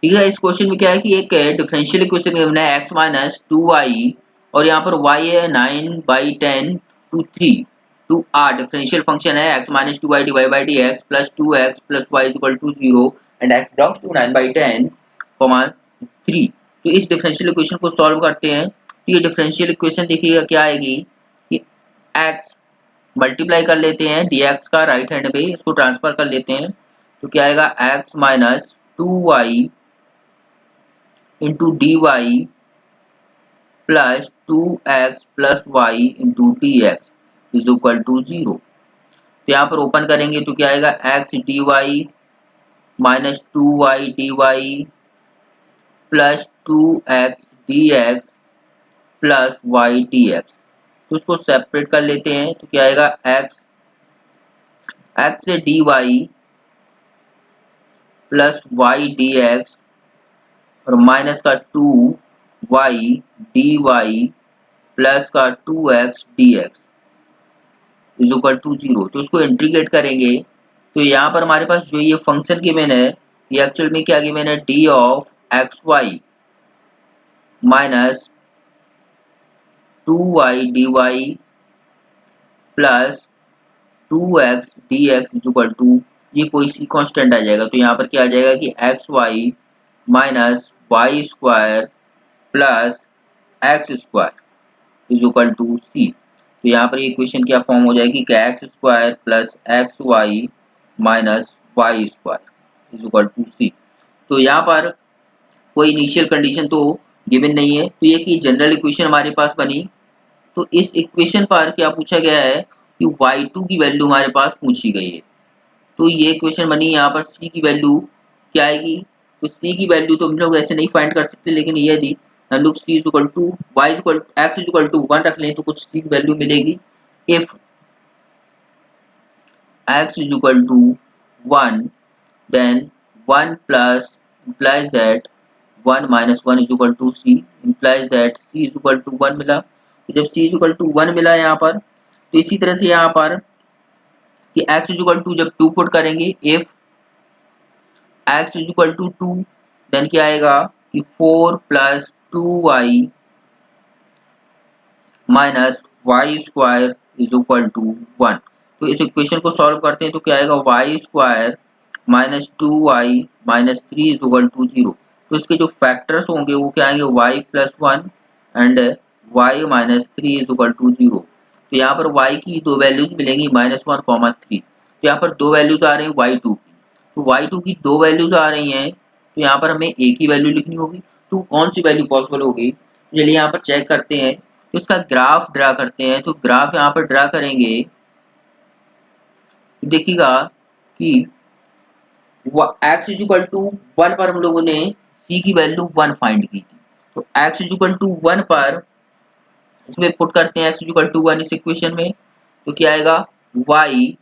ठीक है, इस क्वेश्चन में क्या है कि एक डिफरेंशियल इक्वेशन गिवन है x माइनस टू वाई, और यहाँ पर y है 9/10 to 3 to r। Differential function है x minus two y divide by d x plus two x plus y equal to zero and x belongs to 9/10 3। तो इस डिफरेंशियल इक्वेशन को सॉल्व करते हैं। तो ये डिफरेंशियल इक्वेशन देखिएगा क्या आएगी कि x मल्टीप्लाई कर लेते हैं dx का राइट हैंड पे, इसको ट्रांसफर कर लेते हैं। तो क्या आएगा, x minus two y into d y plus two x plus y into d x is equal to zero. तो यहाँ पर ओपन करेंगे तो क्या आएगा, x d y minus two y d y plus two x d x plus y d x. तो उसको सेपरेट कर लेते हैं। तो क्या आएगा, एक्स से d y plus y d x और माइनस का two y d y plus का two x d x is equal to zero. तो इसको इंटीग्रेट करेंगे। तो यहाँ पर हमारे पास जो ये फंक्शन गिवन है, ये एक्चुअल में क्या गिवन है, d of x y minus two y d y plus two x d x is equal to, ये कोई सी कांस्टेंट आ जाएगा। तो यहाँ पर क्या आ जाएगा कि x y minus y square plus x square is equal to c. तो यहाँ पर ये इक्वेशन क्या फॉर्म हो जाएगी कि x square plus x y minus y square is equal to c. तो यहाँ पर कोई इनिशियल कंडीशन तो गिवन नहीं है। तो ये की जनरल इक्वेशन हमारे पास बनी। तो इस इक्वेशन पर क्या पूछा गया है कि y2 की वैल्यू हमारे पास पूछी गई है। तो ये इक्वेशन बनी। यहाँ पर c की वैल्यू क्या आएगी, तो c की वैल्यू तो हम लोग ऐसे नहीं फाइंड कर सकते, लेकिन ये यदि हम लोग c equal to y equal x equal to 1 रख लें तो कुछ c की वैल्यू मिलेगी। If x is equal to 1, then 1 plus implies that 1 minus 1 is equal to c, implies that c is equal to 1 मिला। तो जब c is equal to 1 मिला यहाँ पर, तो इसी तरह से यहाँ पर कि x is equal to जब 2 पुट करेंगे, if x is equal to 2, then क्या आएगा कि 4 plus 2y minus y square is equal to 1। तो इस इक्वेशन को सॉल्व करते हैं तो क्या आएगा, y square minus 2y minus 3 is equal to 0। तो इसके जो फैक्टर्स होंगे वो क्या आएंगे, y plus 1 and y minus 3 is equal to 0। तो यहाँ पर y की दो वैल्यूज मिलेंगी -1, 3। तो यहाँ पर दो वैल्यूज आ रही है y2 की। तो y2 की दो वैल्यूज आ रही हैं, तो यहाँ पर हमें एक ही वैल्यू लिखनी होगी। तो कौन सी वैल्यू पॉसिबल होगी, चलिए यहाँ पर चेक करते हैं। तो इसका ग्राफ ड्रा करते हैं। तो ग्राफ यहाँ पर ड्रा करेंगे, देखिएगा कि x इज इक्वल टू 1 पर हम लोगों ने c की वैल्यू 1 फाइंड की थी। तो x इज इक्वल टू 1 पर इसमें पुट करते हैं x इज इक्वल टू 1 इस इक्वेशन में। तो क्या आएगा, y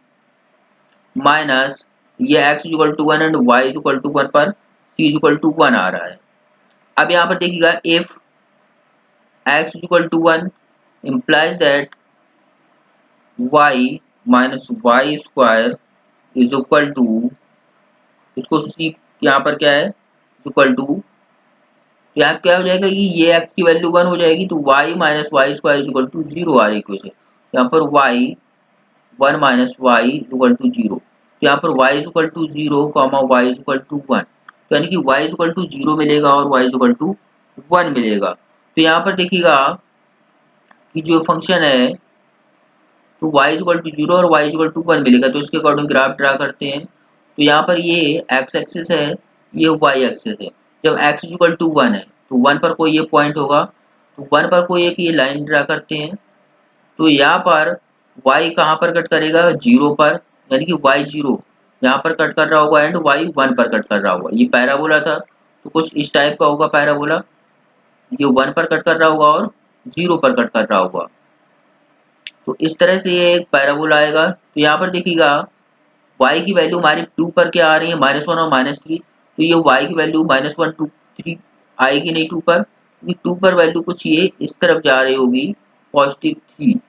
माइनस ये x is equal to 1 and y is equal to 1 पर c इज इक्वल टू 1 आ रहा है। अब यहाँ पर देखिएगा if x is equal to 1 implies that y minus y square is equal to, इसको c यहाँ पर क्या है इक्वल टू, यहाँ क्या हो जाएगा कि ये x की वैल्यू 1 हो जाएगी तो y minus y square is equal to 0 आ रही इक्वेशन। यहाँ पर y 1 minus y equal to 0। तो यहाँ पर y is equal to 0 comma y is equal to 1, तो यानी कि y इज इक्वल टू 0 मिलेगा और y इज इक्वल टू 1 मिलेगा। तो यहाँ पर देखिएगा कि जो फंक्शन है तो y इज इक्वल टू 0 और y इज इक्वल टू 1 मिलेगा। तो इसके अकॉर्डिंग ग्राफ ड्रा करते हैं। तो यहाँ पर ये x एक्सिस है, ये y एक्सिस है। जब x इज इक्वल टू 1 है तो 1 पर कोई ये पॉइंट होगा, तो 1 पर कोई एक ये लाइन ड्रा करते हैं। तो यहाँ पर y कहाँ पर कट करेगा, 0 पर, यानी कि y 0 यहाँ पर कट कर रहा होगा एंड y 1 पर कट कर रहा होगा। ये पैराबोला था तो कुछ इस टाइप का होगा पैराबोला, ये 1 पर कट कर रहा होगा और 0 पर कट कर रहा होगा। तो इस तरह से ये एक पैराबोला आएगा। तो यहाँ पर देखिएगा y की वैल्यू हमारी 2 पर क्या आ रही है, -1 और -3। तो ये y की वैल्यू -1 2 3 आएगी नहीं 2 पर, क्योंकि 2 पर वैल्यू कुछ ये इस तरफ जा रही होगी +3।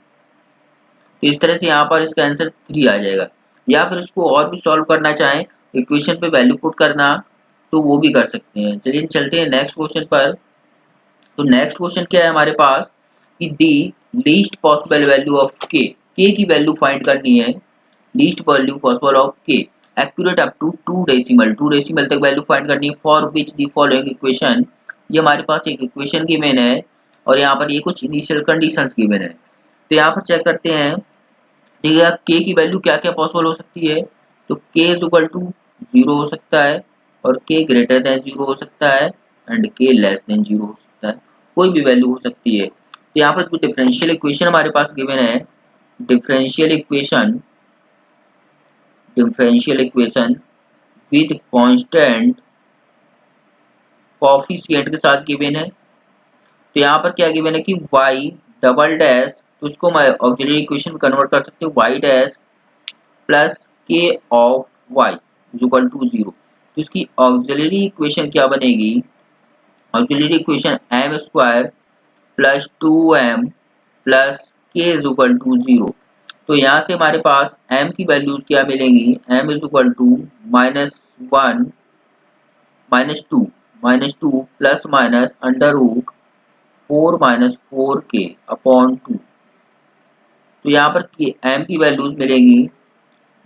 तो इस तरह से यहाँ पर इसका आंसर 3 आ जाएगा। या फिर इसको और भी सॉल्व करना चाहें, इक्वेशन पे वैल्यू पुट करना, तो वो भी कर सकते हैं। चलिए चलते हैं नेक्स्ट क्वेश्चन पर। तो नेक्स्ट क्वेश्चन क्या है हमारे पास कि the least possible value of k की वैल्यू फाइंड करनी है। Least value possible of k accurate up to 2 decimal तक वैल्यू फाइंड करनी है। For which the following equation, ये हमारे पास एक इक्वेशन गिवन है और यहाँ पर ये कुछ इनिशियल कंडीशंस गिवन है। तो यहाँ पर चेक करते हैं, देखिएगा k की वैल्यू क्या क्या पॉसिबल हो सकती है। तो k इज इक्वल टू 0 हो सकता है और k ग्रेटर देन 0 हो सकता है एंड k लेस देन 0 हो सकता है, कोई भी वैल्यू हो सकती है। तो यहाँ पर जो डिफरेंशियल इक्वेशन हमारे पास गिवन है, differential equation with constant coefficient के साथ गिवन है। तो यहाँ पर क्या गिवन है कि y डबल डैश, तो उसको मैं ऑक्सिलरी इक्वेशन में कन्वर्ट कर सकते हूँ, y dash plus k of y is equal to 0। तो इसकी ऑक्सिलरी इक्वेशन क्या बनेगी, auxiliary equation m square plus 2m plus k is equal to 0। तो यहाँ से हमारे पास m की वैल्यू क्या मिलेंगी, m is equal to -1 -2 plus minus under root 4 - 4k upon 2। तो यहाँ पर m की वैल्यूज मिलेंगी,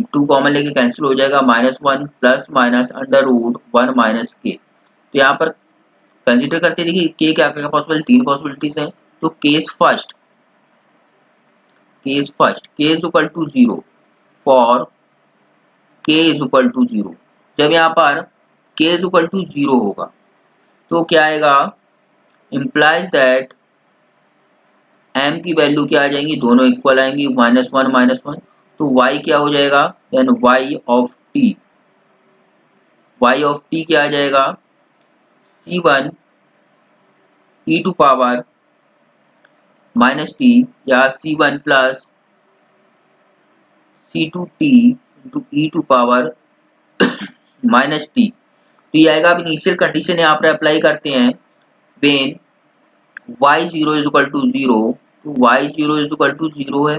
2 कॉमन लेके कैंसिल हो जाएगा, -1 plus minus under root 1 minus k। तो यहाँ पर कंसीडर करते देखिए k क्या क्या पॉसिबल, 3 पॉसिबिलिटीज हैं। तो case first k is equal to 0 for k is equal to 0। जब यहाँ पर k इज इक्वल टू 0 होगा तो क्या आएगा, इम्प्लाइज दैट m की वैल्यू क्या आ जाएंगी, दोनों इक्वल आएंगी, -1 तो y क्या हो जाएगा, देन y ऑफ t क्या आ जाएगा, c1 e to power -t या c1 plus c2t into e to power -t। तो ये आएगा। अब इनिशियल कंडीशन यहाँ पर अप्लाई करते हैं, when y0 is equal to 0, तो y0 इज इक्वल टू 0 है,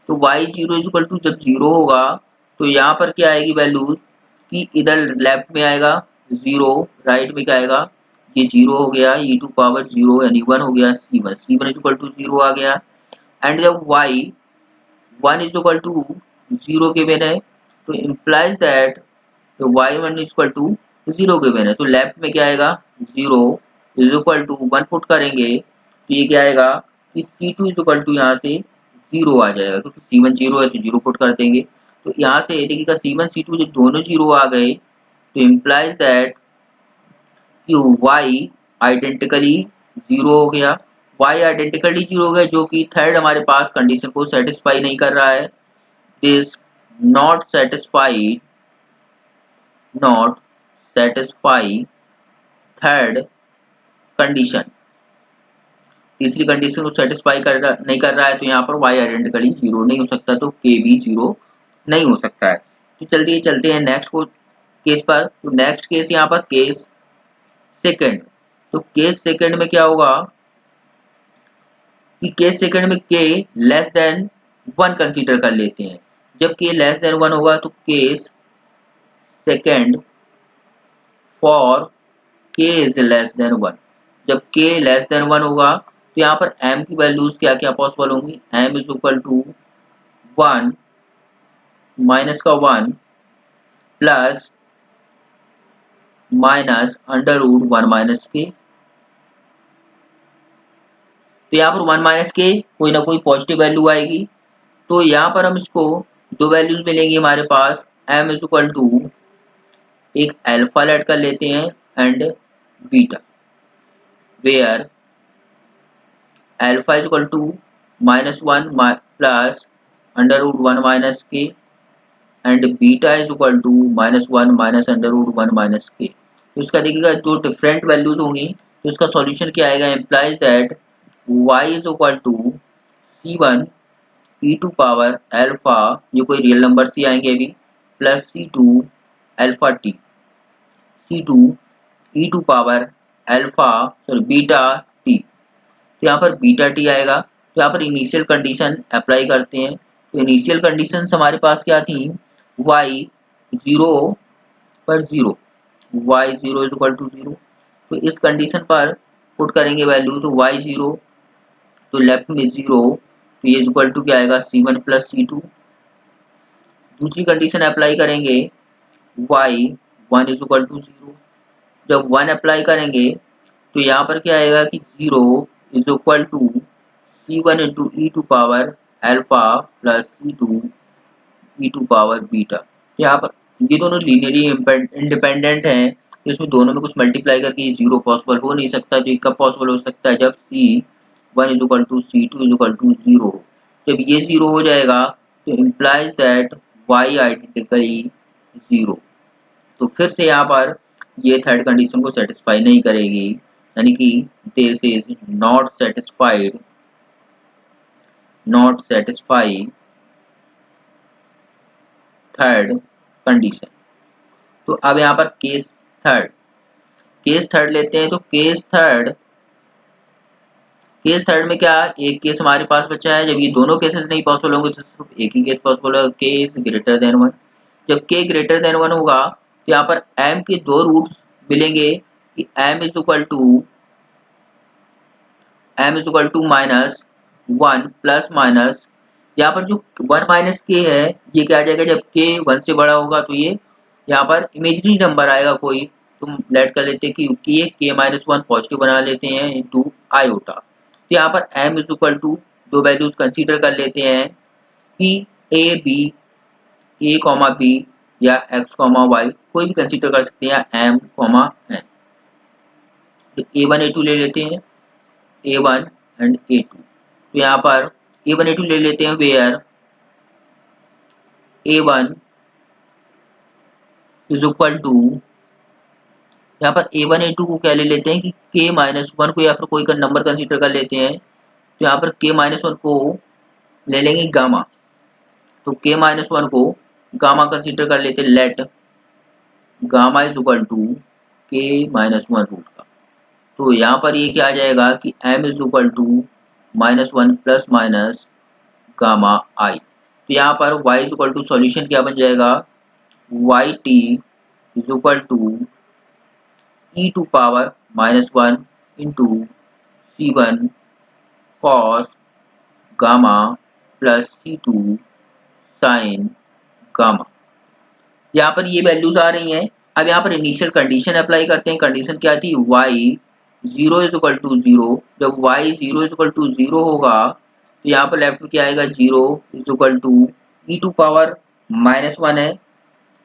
तो y0 इज इक्वल टू जब 0 होगा तो यहाँ पर क्या आएगी वैल्यू कि इधर लेफ्ट में आएगा 0, राइट में क्या आएगा, ये 0 हो गया, e टू पावर 0 यानी 1 हो गया, c1 इज इक्वल टू 0 आ गया। एंड जब y1 is equal to 0 given है तो इम्प्लाइज दैट तो y1 is equal to 0 given है, तो लेफ्ट में क्या आएगा 0 इज इक्वल टू 1 पुट करेंगे तो ये क्या आएगा कि c2 इज इक्वल टू यहाँ से 0 आ जाएगा, क्योंकि c1 0 है तो 0 पुट कर देंगे। तो यहाँ से देखिएगा c1 c2 जब दोनों 0 आ गए तो इम्प्लाइज दैट कि y आइडेंटिकली 0 हो गया, y आइडेंटिकली 0 हो गया, जो कि थर्ड हमारे पास कंडीशन को सेटिस्फाई नहीं कर रहा है, this not satisfy third condition, तीसरी कंडीशन को सेटिस्फाई नहीं कर रहा है, तो यहाँ पर y आइडेंटिकली 0 नहीं हो सकता, तो k भी 0 नहीं हो सकता है। तो चलते हैं नेक्स्ट केस पर। तो नेक्स्ट केस यहाँ पर केस सेकंड, तो केस सेकंड में क्या होगा कि केस सेकंड में k लेस देन 1 कंसीडर कर लेते हैं। जब k लेस देन 1 होगा तो case second for k is less than 1, जब k लेस देन 1 होगा तो यहाँ पर m की वैल्यूज क्या क्या पॉसिबल होंगी, m is equal to 1 minus का 1 plus minus under root 1 minus k, तो यहाँ पर 1 माइनस के कोई ना कोई पॉजिटिव वैल्यू आएगी, तो यहाँ पर हम इसको दो वैल्यूज मिलेंगी हमारे पास, m इज इक्वल टू एक अल्फा लेट कर लेते हैं and beta, where alpha is equal to -1 plus under root 1 minus k and beta is equal to -1 minus under root 1 minus k. तो इसका देखिएगा जो डिफरेंट वैल्यूज होंगी तो इसका सॉल्यूशन क्या आएगा, implies that y is equal to c1 e to power alpha, ये कोई रियल नंबर ही आएंगे अभी, plus c2 alpha t, c2 e to power alpha sorry beta t, तो यहाँ पर बीटा टी आएगा। तो यहाँ पर इनिशियल कंडीशन अप्लाई करते हैं, तो इनिशियल कंडीशन हमारे पास क्या थी, y 0 पर 0, y0 इज इक्वल टू 0, तो इस कंडीशन पर पुट करेंगे वैल्यू, तो y0 तो लेफ्ट में 0, तो ये इक्वल टू क्या आएगा c1 प्लस c2। दूसरी कंडीशन अप्लाई करेंगे y1 इज इक्वल टू 0, जब 1 अप्लाई करेंगे तो यहाँ पर क्या आएगा कि 0 is equal to c1 into e to power alpha plus c2 e to power beta. यहाँ पर ये दोनों लीनियरली इंडिपेंडेंट हैं, तो इसमें दोनों में कुछ मल्टीप्लाई करके ये 0 पॉसिबल हो नहीं सकता, जो कब पॉसिबल हो सकता है, जब c1 is equal to c2 is equal to 0। जब ये 0 हो जाएगा तो इम्प्लाइज दैट y आइडेंटिकली 0, तो फिर से यहाँ पर ये थर्ड कंडीशन को सेटिस्फाई नहीं करेगी, यानी कि this is not satisfy third condition. तो अब यहाँ पर केस थर्ड लेते हैं, तो केस थर्ड में क्या, एक केस हमारे पास बचा है, जब ये दोनों केसेस नहीं पॉसिबल होंगे तो सिर्फ एक ही केस पॉसिबल होगा, केस ग्रेटर देन 1। जब k ग्रेटर देन 1 होगा तो यहाँ पर m के दो रूट्स मिलेंगे कि m is equal to -1 plus minus, यहाँ पर जो 1 माइनस के है ये क्या आ जाएगा, जब k 1 से बड़ा होगा तो ये यहाँ पर इमेजिनरी नंबर आएगा कोई, तुम लेट कर लेते हैं कि k -1 पॉजिटिव बना लेते हैं इंटू आयोटा। तो यहाँ पर m इज इक्वल टू दो वैल्यूज कंसीडर कर लेते हैं कि a कॉमा b या x कॉमा y, कोई भी कंसीडर कर सकते हैं, या m कॉमा n। तो A1 A2 ले लेते हैं, A1 एंड A2। तो यहाँ पर A1 A2 ले लेते हैं, where A1 is equal to, यहाँ पर A1 A2 को क्या ले लेते हैं कि K-1 को या फिर कोई का नंबर कंसीडर कर लेते हैं। तो यहाँ पर K-1 को ले लेंगे गामा, तो K-1 को गामा कंसीडर कर लेते हैं। Let gamma is equal to K-1 root का। तो यहाँ पर ये क्या आ जाएगा कि M is equal to -1 plus minus gamma i. तो यहाँ पर y is equal to solution क्या बन जाएगा, yt is equal to e to power -1 into C1 cos gamma plus C2 sine gamma. यहाँ पर ये वैल्यूज आ रही हैं। अब यहाँ पर इनिशियल कंडीशन अप्लाई करते हैं। कंडीशन क्या थी, y 0 इज इक्वल टू 0। जब y 0 इज इक्वल टू 0 होगा तो यहाँ पर लेफ्ट में क्या आएगा, 0 is equal to e to power -1 है।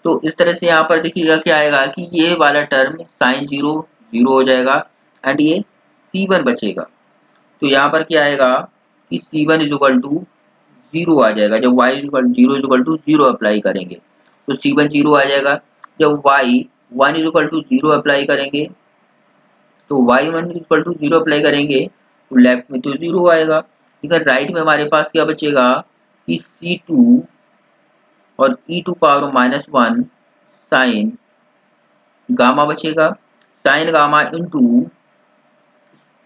तो इस तरह से यहाँ पर देखिएगा क्या आएगा कि ये वाला टर्म साइन 0 0 हो जाएगा एंड ये C1 बचेगा। तो यहाँ पर क्या आएगा कि C1 इज इक्वल टू 0 आ जाएगा। जब y 0 is equal to 0 apply करेंगे तो C1 0 आ जाएगा। जब y 1 is equal to 0 apply करेंगे तो y1 is equal to 0 apply करेंगे तो लेफ्ट में तो 0 आएगा। इधर राइट में हमारे पास क्या बचेगा कि C2 और e to power -1 sine gamma बचेगा। Sine gamma into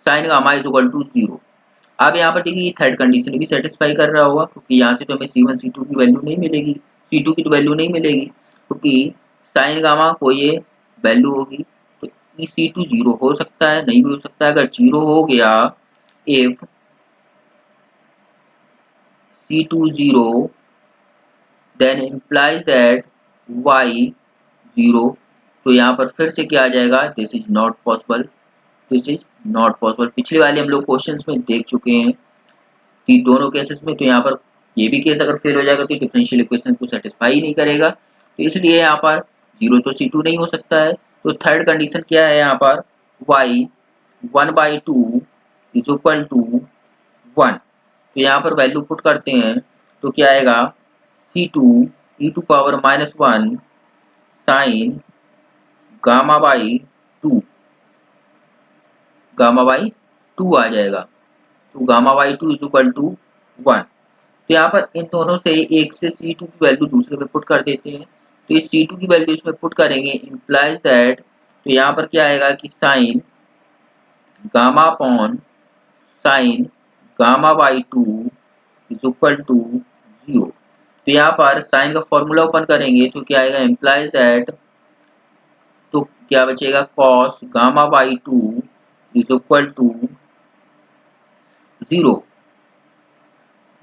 sine gamma is equal to 0। अब यहाँ पर देखिए थर्ड कंडीशन भी सेटिस्फाई कर रहा होगा, क्योंकि यहाँ से तो हमें C1 C2 की वैल्यू नहीं मिलेगी, C2 की तो वैल्यू नहीं मिलेगी, क्योंकि साइन गामा को ये वैल्यू होगी। तो C2 0 हो सकता है, नहीं भी हो सकता है। अगर 0 हो गया, if C2 0 then implies that y 0। तो यहाँ पर फिर से क्या आ जाएगा, this is not possible, this is not possible. पिछले वाले हम लोग क्वेश्चंस में देख चुके हैं कि दोनों केसेस में, तो यहाँ पर ये भी केस अगर फेल हो जाएगा तो डिफरेंशियल इक्वेशन को सेटिस्फाई ही नहीं करेगा। तो इसलिए यहाँ पर 0 तो C2 नहीं हो सकता है। तो थर्ड कंडीशन क्या है, यहाँ पर y 1/2 इज इक्वल टू 1। तो यहाँ पर वैल्यू पुट करते हैं तो क्या आएगा, C2 e to power -1 sine gamma by 2, gamma by 2 आ जाएगा। तो gamma by 2 is equal to 1। तो यहाँ पर इन दोनों से एक से C2 की वैल्यू दूसरे में पुट कर देते हैं। तो इस C2 की वैल्यू इसमें पुट करेंगे, इम्प्लाइज दैट, तो यहाँ पर क्या आएगा कि sine gamma upon sine gamma by 2 is equal to 0। तो यहाँ पर साइन का फॉर्मूला ओपन करेंगे तो क्या आएगा, इम्प्लाइज दैट, तो क्या बचेगा, cos gamma by 2 is equal to 0।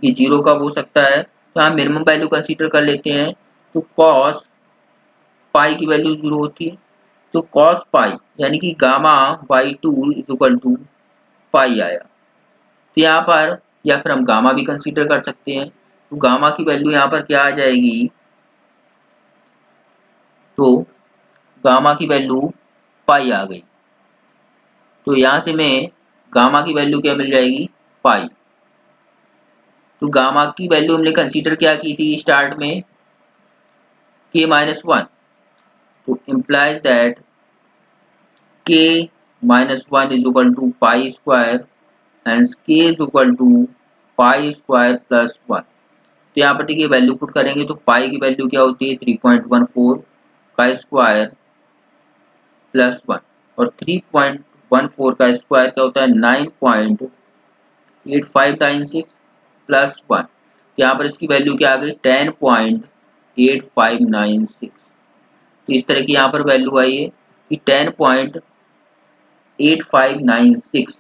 ये 0 कब हो सकता है, तो हम मिनिमम वैल्यू कंसीडर कर लेते हैं। तो कॉस पाई की वैल्यू 0 होती है, तो कॉस पाई यानी कि gamma by 2 is equal to pi आया। तो यहाँ पर या फिर हम गामा भी कंसीडर कर सकते हैं। तो गामा की वैल्यू यहाँ पर क्या आ जाएगी, तो गामा की वैल्यू पाई आ गई। तो यहाँ से मैं गामा की वैल्यू क्या मिल जाएगी, पाई। तो गामा की वैल्यू हमने कंसीडर क्या की थी स्टार्ट में, K-1। तो implies that K-1 is equal to pi square and K is equal to pi square plus 1। तो यहाँ पर देखिए वैल्यू पुट करेंगे तो पाई की वैल्यू क्या होती है, 3.14 का स्क्वायर प्लस 1, और 3.14 का स्क्वायर क्या होता है, 9.8596 प्लस 1। यहाँ पर इसकी वैल्यू क्या आ गई, 10.8596। तो इस तरह की यहाँ पर वैल्यू आई है कि 10.8596।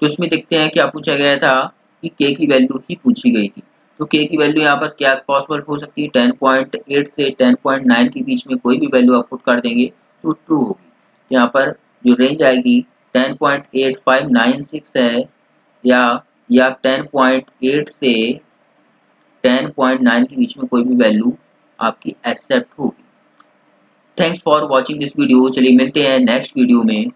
तो इसमें देखते हैं क्या पूछा गया था कि k की वैल्यू ही पूछी गई थी। तो k की वैल्यू यहाँ पर क्या पॉसिबल हो सकती है, 10.8 से 10.9 के बीच में कोई भी वैल्यू आप पुट कर देंगे तो ट्रू होगी। तो यहाँ पर जो रेंज आएगी 10.8596 है, या 10.8 से 10.9 के बीच में कोई भी वैल्यू आपकी एक्सेप्ट होगी। Thanks for watching this video. चलिए मिलते हैं नेक्स्ट वीडियो में।